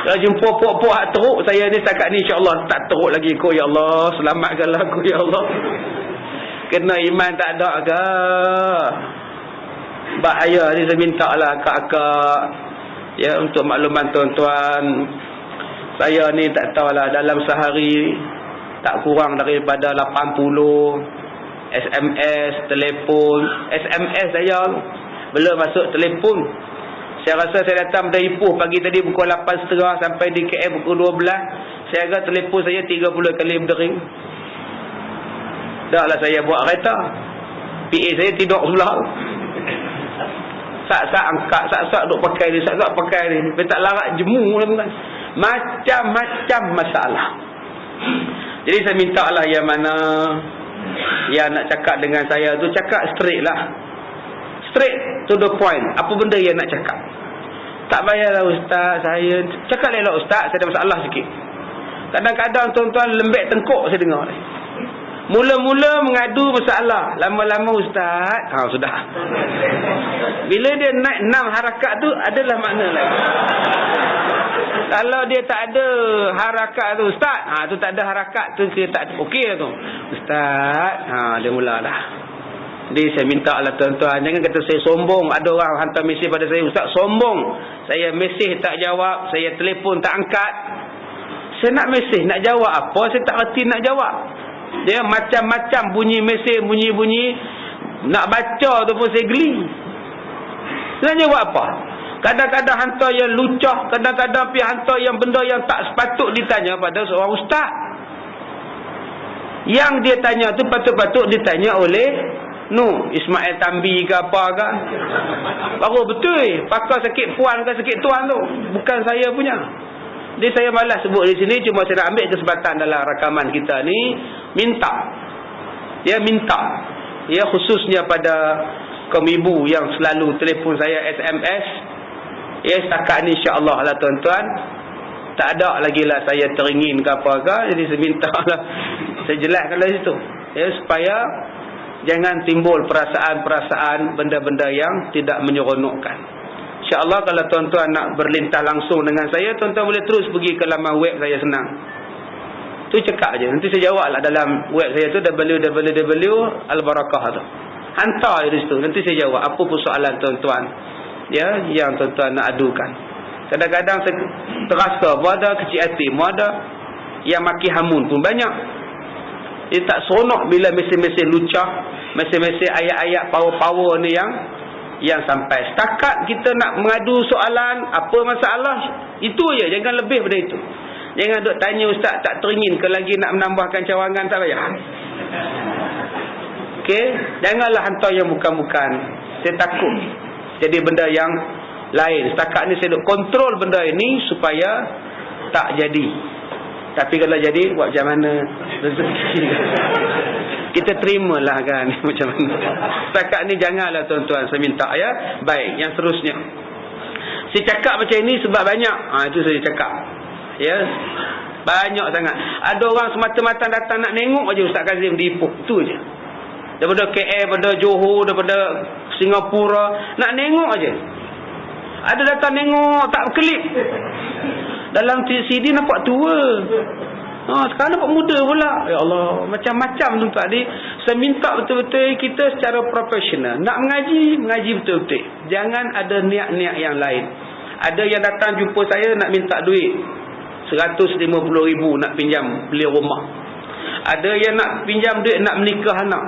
Kalau jumpa puak-puak teruk, saya ni setakat ni insya-Allah tak teruk lagi. Kau ya Allah, selamatkanlah aku ya Allah. Kena iman tak ada ke? Bahaya ni, saya minta lah akak-akak, ya, untuk makluman tuan-tuan. Saya ni tak tahulah, dalam sehari tak kurang daripada 80 SMS, telefon. SMS saya belum masuk telefon. Saya rasa saya datang dari Ipoh pagi tadi pukul 8.30 sampai di KL pukul 12. Saya agak telefon saya 30 kali berdering. Dah lah saya buat kereta. PA saya tidur sebelah. Sak-sak angkat, sak-sak duk pakai ni, sak-sak pakai ni. Dia tak larat jemu lah bukan. Macam-macam masalah. Jadi saya minta lah yang mana yang nak cakap dengan saya tu, cakap straight lah. Straight to the point. Apa benda yang nak cakap. Tak payahlah ustaz, saya cakap elok ustaz, saya ada masalah sikit. Kadang-kadang tuan-tuan lembek tengkuk saya dengar ni. Mula-mula mengadu masalah, lama-lama ustaz, sudah. Bila dia naik 6 harakat tu adalah makna lagi. Kalau dia tak ada harakat tu ustaz, tu tak ada harakat tu, dia tak okey lah tu. Ustaz, dia mulalah. Jadi saya minta lah tuan-tuan, jangan kata saya sombong. Ada orang hantar mesej pada saya, ustaz sombong. Saya mesej tak jawab, saya telefon tak angkat. Saya nak mesej, nak jawab apa, saya tak reti nak jawab. Dia macam-macam bunyi mesej, bunyi-bunyi. Nak baca tu pun saya geli. Nak jawab apa? Kadang-kadang hantar yang lucah, kadang-kadang pergi hantar yang benda yang tak sepatut ditanya pada seorang ustaz. Yang dia tanya tu patut-patut ditanya oleh Ismail Tambi ke apa ke. Baru betul pakar sakit puan ke sakit tuan tu, bukan saya punya. Jadi saya malas sebut di sini, cuma saya nak ambil kesempatan dalam rakaman kita ni minta, khususnya pada kaum ibu yang selalu telefon saya SMS. Setakat ni insya-Allah lah tuan-tuan, Tak ada lagi lah saya teringin ke apa ke. Jadi saya minta lah, saya jelaskan dari situ. Ya, supaya jangan timbul perasaan-perasaan benda-benda yang tidak menyeronokkan. InsyaAllah kalau tuan-tuan nak berlintah langsung dengan saya, tuan-tuan boleh terus pergi ke laman web saya, senang. Tu cakap je. Nanti saya jawab lah dalam web saya tu, www.albarakah tu. Hantar je di situ. Nanti saya jawab apa pun soalan tuan-tuan, ya, yang tuan-tuan nak adukan. Kadang-kadang saya terasa pun ada kecil hati, pun ada yang maki hamun pun banyak. Dia tak seronok bila mesej-mesej lucah, mesej-mesej ayat-ayat power-power ni yang sampai. Setakat kita nak mengadu soalan, apa masalah, itu je, jangan lebih daripada itu. Jangan duk tanya ustaz tak teringin ke lagi nak menambahkan cawangan, tak payah. Okey, janganlah hantar yang bukan-bukan. Saya takut jadi benda yang lain. Setakat ni saya duk kontrol benda ini supaya tak jadi. Tapi kalau jadi, buat macam mana? Kita terimalah kan, macam mana. Setakat ni janganlah tuan-tuan, saya minta ya. Baik, yang seterusnya. Saya cakap macam ini sebab banyak. Itu saya cakap. Ya, banyak sangat. Ada orang semata-mata datang nak nengok aja Ustaz Kazim di Ipoh. Itu je. Daripada KL, daripada Johor, daripada Singapura, nak nengok aja. Ada datang nengok, tak berkelip. Dalam CD nampak tua. Sekarang nampak muda pula. Ya Allah, macam-macam tu tadi. Saya minta betul-betul kita secara profesional nak mengaji betul-betul. Jangan ada niat-niat yang lain. Ada yang datang jumpa saya nak minta duit 150,000 nak pinjam beli rumah. Ada yang nak pinjam duit nak menikah anak.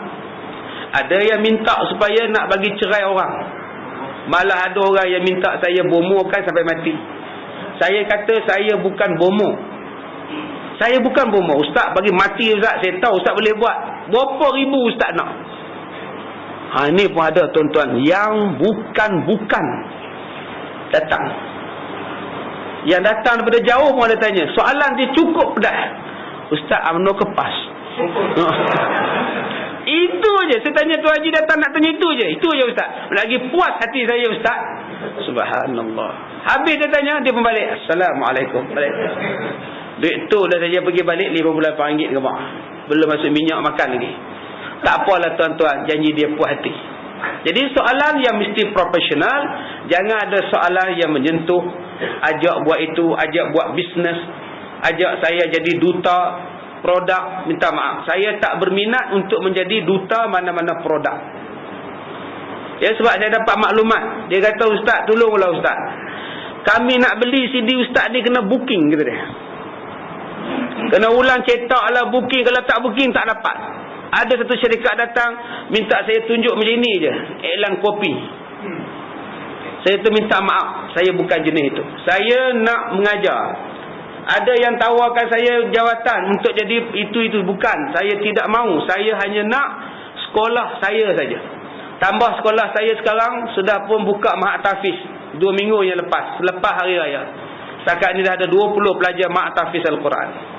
Ada yang minta supaya nak bagi cerai orang. Malah ada orang yang minta saya bomokan sampai mati. Saya kata saya bukan bomo. Saya bukan bomo. Ustaz bagi mati Ustaz, saya tahu Ustaz boleh buat. Berapa ribu Ustaz nak? Ini pun ada tuan-tuan yang bukan-bukan datang. Yang datang daripada jauh pun ada tanya. Soalan dia cukup dah. Ustaz UMNO kepas. Itu je. Saya tanya Tuan Haji datang nak tanya itu je. Itu je Ustaz. Lagi puas hati saya Ustaz. Subhanallah. Habis dia tanya, dia pun balik. Assalamualaikum. Balik. Duit tu dah saja pergi balik RM58 ke mak. Belum masuk minyak makan lagi. Tak apalah tuan-tuan, janji dia puas hati. Jadi soalan yang mesti profesional. Jangan ada soalan yang menyentuh. Ajak buat itu, ajak buat bisnes, ajak saya jadi duta produk. Minta maaf, saya tak berminat untuk menjadi duta mana-mana produk. Ya, sebab saya dapat maklumat. Dia kata, Ustaz, tolonglah Ustaz, kami nak beli CD Ustaz ni kena booking, kata dia. Kena ulang cetak lah, booking. Kalau tak booking tak dapat. Ada satu syarikat datang minta saya tunjuk macam ini je, iklan kopi. Saya tu minta maaf, saya bukan jenis itu. Saya nak mengajar. Ada yang tawarkan saya jawatan untuk jadi itu bukan. Saya tidak mahu. Saya hanya nak sekolah saya saja. Tambah sekolah saya sekarang sudah pun buka Mahat Tahfiz 2 minggu yang lepas, selepas hari raya. Setakat ni dah ada 20 pelajar Mahat Tahfiz Al-Quran.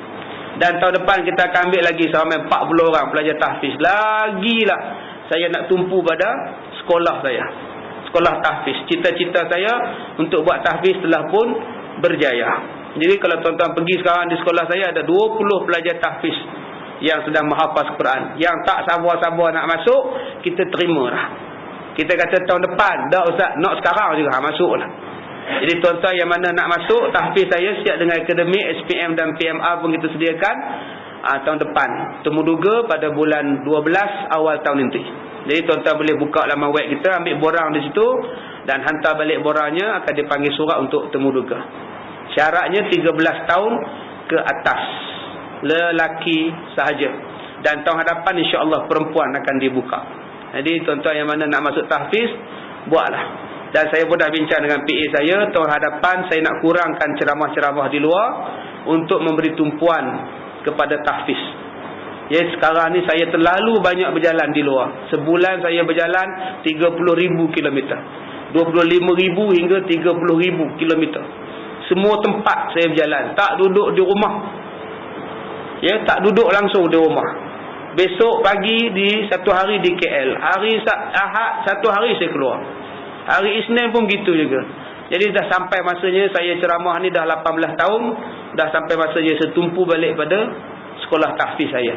Dan tahun depan kita akan ambil lagi sampai 40 orang pelajar tahfiz. Lagilah saya nak tumpu pada sekolah saya, sekolah tahfiz. Cita-cita saya untuk buat tahfiz telah pun berjaya. Jadi kalau tuan-tuan pergi sekarang di sekolah saya, ada 20 pelajar tahfiz yang sedang menghafaz Quran. Yang tak sabar-sabar nak masuk, kita terima lah. Kita kata tahun depan, dah Ustaz, nak sekarang juga, masuklah. Jadi tuan-tuan yang mana nak masuk tahfiz saya, siap dengan akademik, SPM dan PMA pun kita sediakan tahun depan. Temuduga pada bulan 12 awal tahun nanti. Jadi tuan-tuan boleh buka laman web kita, ambil borang di situ dan hantar balik borangnya, akan dipanggil surat untuk temuduga. Syaratnya 13 tahun ke atas, lelaki sahaja. Dan tahun hadapan insya-Allah perempuan akan dibuka. Jadi tuan-tuan yang mana nak masuk tahfiz, buatlah. Dan saya pun dah bincang dengan PA saya, tahun hadapan saya nak kurangkan ceramah-ceramah di luar untuk memberi tumpuan kepada tahfiz. Ya, sekarang ni saya terlalu banyak berjalan di luar. Sebulan saya berjalan 30,000 kilometer. 25,000 hingga 30,000 kilometer. Semua tempat saya berjalan, tak duduk di rumah. Ya, tak duduk langsung di rumah. Besok pagi di satu hari di KL, hari Ahad satu hari saya keluar. Hari Isnin pun begitu juga. Jadi dah sampai masanya saya ceramah ni dah 18 tahun. dah sampai masanya saya tumpu balik pada sekolah tahfiz saya.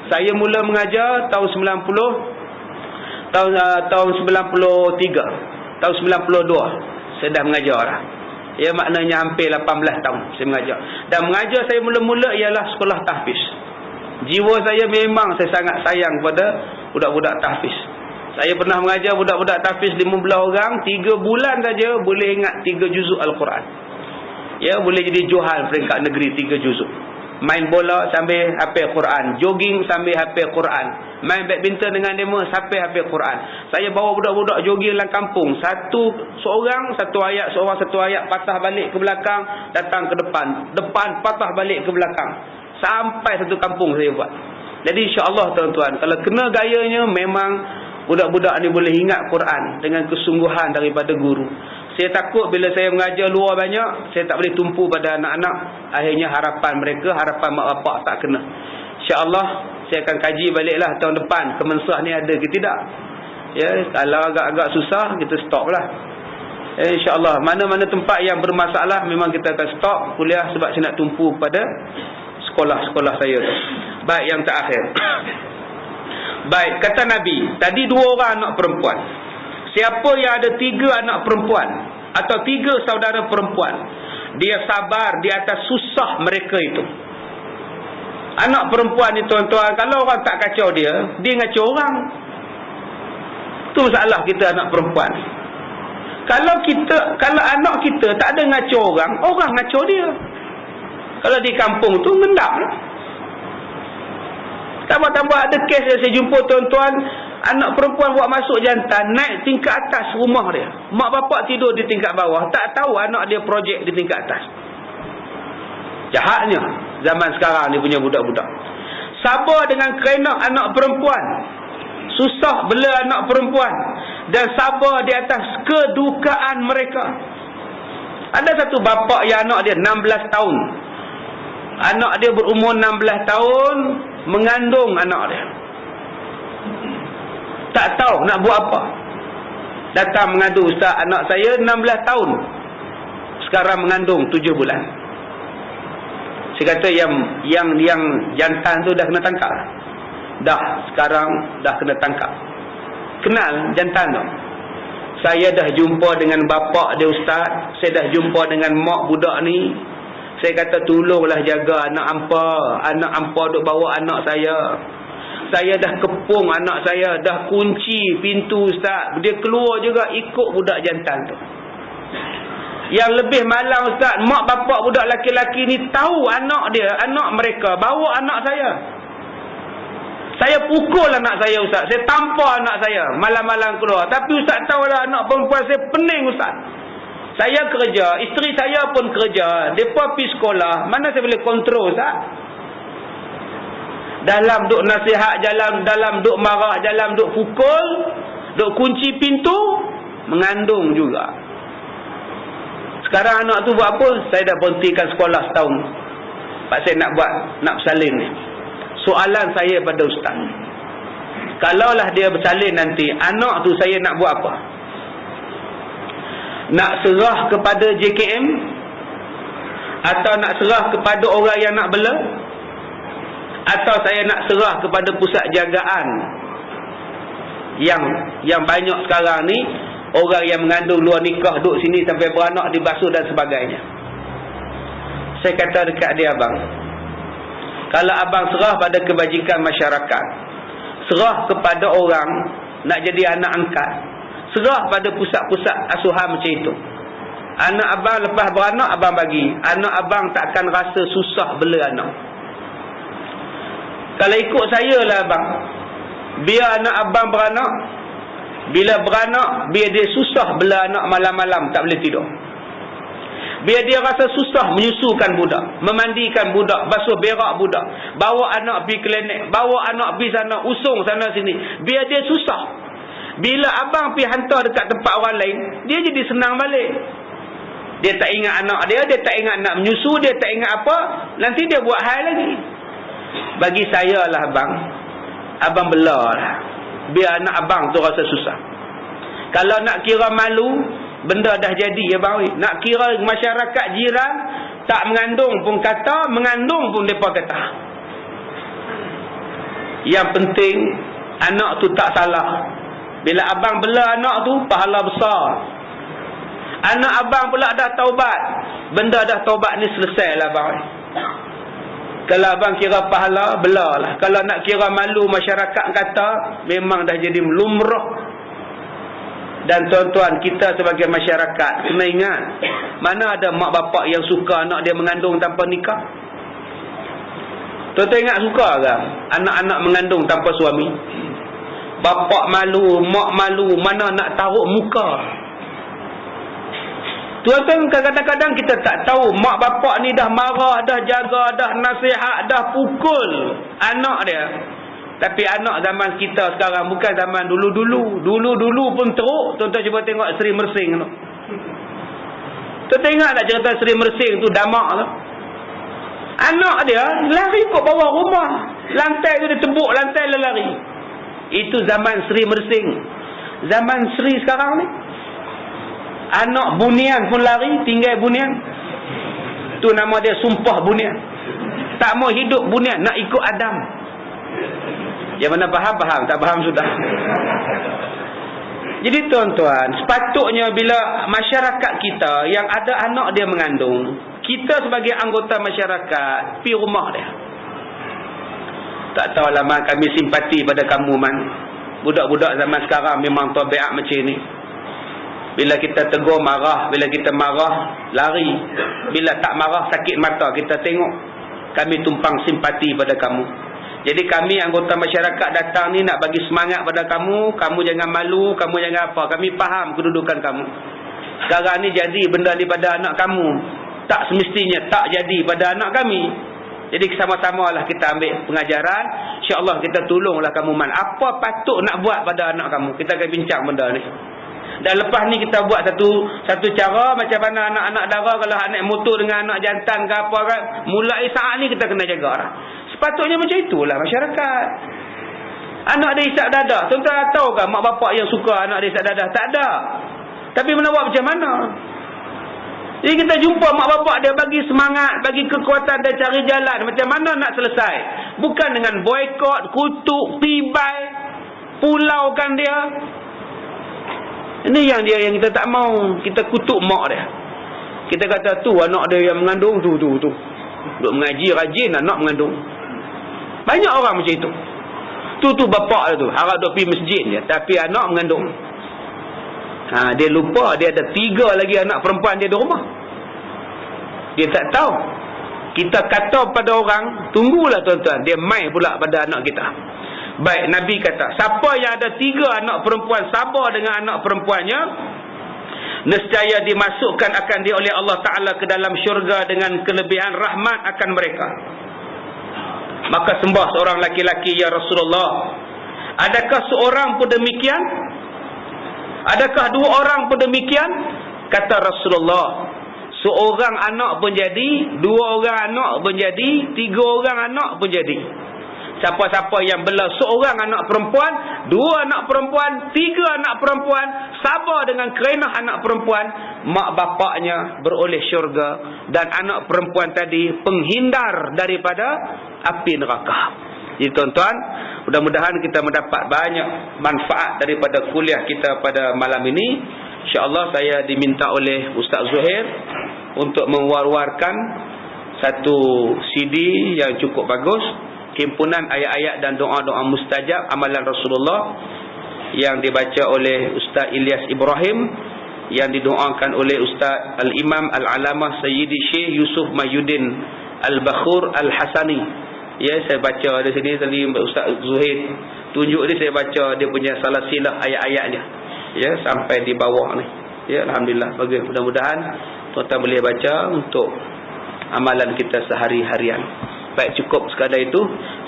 Saya mula mengajar tahun 90, tahun 93, tahun 92 saya dah mengajar lah. Ya, maknanya hampir 18 tahun saya mengajar. Dan mengajar saya mula-mula ialah sekolah tahfiz. Jiwa saya memang saya sangat sayang kepada budak-budak tahfiz. Saya pernah mengajar budak-budak tahfiz 15 orang, 3 bulan saja boleh ingat 3 juzuk Al-Quran. Ya, boleh jadi juhal peringkat negeri 3 juzuk. Main bola sambil hafal Quran, jogging sambil hafal Quran, main badminton dengan demo sampai hafal Quran. Saya bawa budak-budak jogging dalam kampung, seorang satu ayat, seorang satu ayat, patah balik ke belakang, datang ke depan, patah balik ke belakang, sampai satu kampung saya buat. Jadi insya-Allah tuan-tuan, kalau kena gayanya memang budak-budak ni boleh ingat Quran dengan kesungguhan daripada guru. Saya takut bila saya mengajar luar banyak, saya tak boleh tumpu pada anak-anak. Akhirnya harapan mereka, harapan mak bapak tak kena. InsyaAllah saya akan kaji baliklah tahun depan Kemensah ni ada ke tidak. Ya, kalau agak-agak susah kita stop lah. InsyaAllah mana-mana tempat yang bermasalah memang kita akan stop kuliah sebab saya nak tumpu pada sekolah-sekolah saya tu. Baik, yang terakhir. Baik, kata Nabi, tadi 2 orang anak perempuan. Siapa yang ada 3 anak perempuan atau 3 saudara perempuan, dia sabar di atas susah mereka itu. Anak perempuan ni tuan-tuan, kalau orang tak kacau dia ngacau orang. Itu masalah kita anak perempuan. Kalau anak kita tak ada ngacau orang ngacau dia. Kalau di kampung tu ngendap lah. Tambah-tambah ada kes yang saya jumpa tuan-tuan, anak perempuan buat masuk jantan, naik tingkat atas rumah dia. Mak bapak tidur di tingkat bawah, tak tahu anak dia projek di tingkat atas. Jahatnya zaman sekarang ni punya budak-budak. Sabar dengan kerenak anak perempuan, susah bela anak perempuan, dan sabar di atas kedukaan mereka. Ada satu bapa yang anak dia 16 tahun. Anak dia berumur 16 tahun mengandung anak dia. Tak tahu nak buat apa. Datang mengadu, ustaz, anak saya 16 tahun. Sekarang mengandung 7 bulan. Saya kata yang jantan tu dah kena tangkap. Dah, sekarang dah kena tangkap. Kenal jantan tu. Saya dah jumpa dengan bapak dia ustaz. Saya dah jumpa dengan mak budak ni. Saya kata tolonglah jaga anak hampa duk bawa anak saya. Saya dah kepung anak saya, dah kunci pintu ustaz. Dia keluar juga ikut budak jantan tu. Yang lebih malang ustaz, mak bapak budak laki-laki ni tahu anak mereka bawa anak saya. Saya pukul anak saya ustaz, saya tampar anak saya malam-malam keluar. Tapi ustaz tahulah anak perempuan saya pening ustaz. Saya kerja, isteri saya pun kerja, mereka pergi sekolah, mana saya boleh kontrol ustaz? Dalam duk nasihat, dalam duk marah, dalam duk pukul, duk kunci pintu, mengandung juga. Sekarang anak tu buat apa? Saya dah berhentikan sekolah setahun. Pak saya nak bersalin ni. Soalan saya pada ustaz, kalaulah dia bersalin nanti, anak tu saya nak buat apa? Nak serah kepada JKM atau nak serah kepada orang yang nak bela, atau saya nak serah kepada pusat jagaan yang banyak sekarang ni orang yang mengandung luar nikah duduk sini sampai beranak dibasuh dan sebagainya. Saya kata dekat dia, abang, kalau abang serah pada kebajikan masyarakat, serah kepada orang nak jadi anak angkat, serah pada pusat-pusat asuhan macam itu, anak abang lepas beranak abang bagi, anak abang takkan rasa susah bela anak. Kalau ikut saya lah abang, biar anak abang beranak, bila beranak biar dia susah bela anak malam-malam tak boleh tidur. Biar dia rasa susah menyusukan budak, memandikan budak, basuh berak budak, bawa anak pergi klinik, bawa anak pergi sana, usung sana sini. Biar dia susah. Bila abang pergi hantar dekat tempat orang lain, dia jadi senang balik. Dia tak ingat anak dia tak ingat nak menyusu, dia tak ingat apa, nanti dia buat hal lagi. Bagi saya lah abang bela lah, biar anak abang tu rasa susah. Kalau nak kira malu, benda dah jadi abang. Nak kira masyarakat jiran, Tak mengandung pun kata, mengandung pun mereka kata. Yang penting anak tu tak salah. Bila abang bela anak tu, pahala besar. Anak abang pula dah taubat, benda dah taubat ni selesai lah abang. Kalau abang kira pahala, belalah. Kalau nak kira malu masyarakat kata, memang dah jadi lumrah. Dan tuan-tuan, kita sebagai masyarakat kena ingat, mana ada mak bapak yang suka anak dia mengandung tanpa nikah? Tuan-tuan ingat suka ke anak-anak mengandung tanpa suami? Bapak malu, mak malu, mana nak taruh muka? Tuan-tuan, kadang-kadang kita tak tahu mak bapak ni dah marah, dah jaga, dah nasihat, dah pukul anak dia. Tapi anak zaman kita sekarang bukan zaman dulu-dulu. Dulu-dulu pun teruk. Tuan-tuan cuba tengok Seri Mersing tu. Tuan-tuan ingat tak cerita Seri Mersing tu, damak tu? Anak dia lari kot bawah rumah. Lantai tu dia tebuk, lantai dia lari. Itu zaman Seri Mersing. Zaman Seri sekarang ni, anak bunian pun lari, tinggal bunian. Tu nama dia sumpah bunian. Tak mau hidup bunian, nak ikut Adam. Yang mana faham, tak faham sudah. Jadi tuan-tuan, sepatutnya bila masyarakat kita yang ada anak dia mengandung, kita sebagai anggota masyarakat pergi rumah dia. Tak tahulah man, kami simpati pada kamu man. Budak-budak zaman sekarang memang tabiat macam ni. Bila kita tegur marah, bila kita marah lari, bila tak marah sakit mata kita tengok. Kami tumpang simpati pada kamu. Jadi kami anggota masyarakat datang ni nak bagi semangat pada kamu. Kamu jangan malu, kamu jangan apa. Kami faham kedudukan kamu. Sekarang ni jadi benda ni pada anak kamu. Tak semestinya tak jadi pada anak kami. Jadi sama-sama lah kita ambil pengajaran. InsyaAllah kita tolonglah kamu man. Apa patut nak buat pada anak kamu? Kita akan bincang benda ni. Dan lepas ni kita buat satu cara macam mana anak-anak dara kalau naik motor dengan anak jantan ke apa kan. Mulai saat ni kita kena jaga lah. Sepatutnya macam itulah masyarakat. Anak dia isap dadah. Tuan-tuan tahu kan mak bapak yang suka anak dia isap dadah? Tak ada. Tapi mana buat macam mana? Jadi kita jumpa mak bapak dia bagi semangat, bagi kekuatan dan cari jalan. Macam mana nak selesai? Bukan dengan boykot, kutuk, tibai, pulaukan dia. Ini yang kita tak mau. Kita kutuk mak dia. Kita kata tu anak dia yang mengandung tu. Duk mengaji rajin anak mengandung. Banyak orang macam itu. Tu bapak dia tu. Harap duk pergi masjid dia. Tapi anak mengandung. Dia lupa dia ada 3 lagi anak perempuan dia di rumah. Dia tak tahu. Kita kata pada orang, tunggulah tuan-tuan. Dia mai pula pada anak kita. Baik, Nabi kata, siapa yang ada 3 anak perempuan sabar dengan anak perempuannya, nescaya dimasukkan akan dia oleh Allah Ta'ala ke dalam syurga dengan kelebihan rahmat akan mereka. Maka sembah seorang laki-laki, ya Rasulullah, adakah seorang pun demikian? Adakah 2 orang pun demikian? Kata Rasulullah, seorang anak pun jadi, 2 orang anak pun jadi, 3 orang anak pun jadi. Siapa-siapa yang bela seorang anak perempuan, 2 anak perempuan, 3 anak perempuan, sabar dengan kerenah anak perempuan, mak bapaknya beroleh syurga dan anak perempuan tadi penghindar daripada api neraka. Jadi tuan-tuan, mudah-mudahan kita mendapat banyak manfaat daripada kuliah kita pada malam ini. InsyaAllah saya diminta oleh Ustaz Zuhair untuk mewar-warkan satu CD yang cukup bagus, himpunan ayat-ayat dan doa-doa mustajab amalan Rasulullah, yang dibaca oleh Ustaz Ilyas Ibrahim, yang didoakan oleh Ustaz Al-Imam Al-Alamah Sayyidi Syekh Yusuf Mahyuddin Al-Bakhur Al-Hasani. Ya, saya baca di sini tadi Ustaz Zuhair tunjuk ni, saya baca dia punya salasilah ayat-ayatnya. Ya, sampai di bawah ni. Ya, alhamdulillah. Bagi mudah-mudahan tuan-tuan boleh baca untuk amalan kita sehari-harian. Baik, cukup sekadar itu.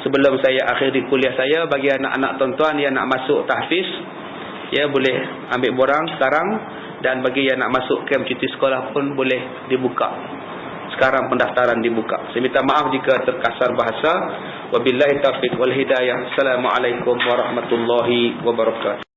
Sebelum saya akhiri kuliah saya, bagi anak-anak tuan-tuan yang nak masuk tahfiz, ya boleh ambil borang sekarang, dan bagi yang nak masuk kem cuti sekolah pun boleh dibuka. Sekarang pendaftaran dibuka. Saya minta maaf jika terkasar bahasa. Wabillahi taufiq wal hidayah. Assalamualaikum warahmatullahi wabarakatuh.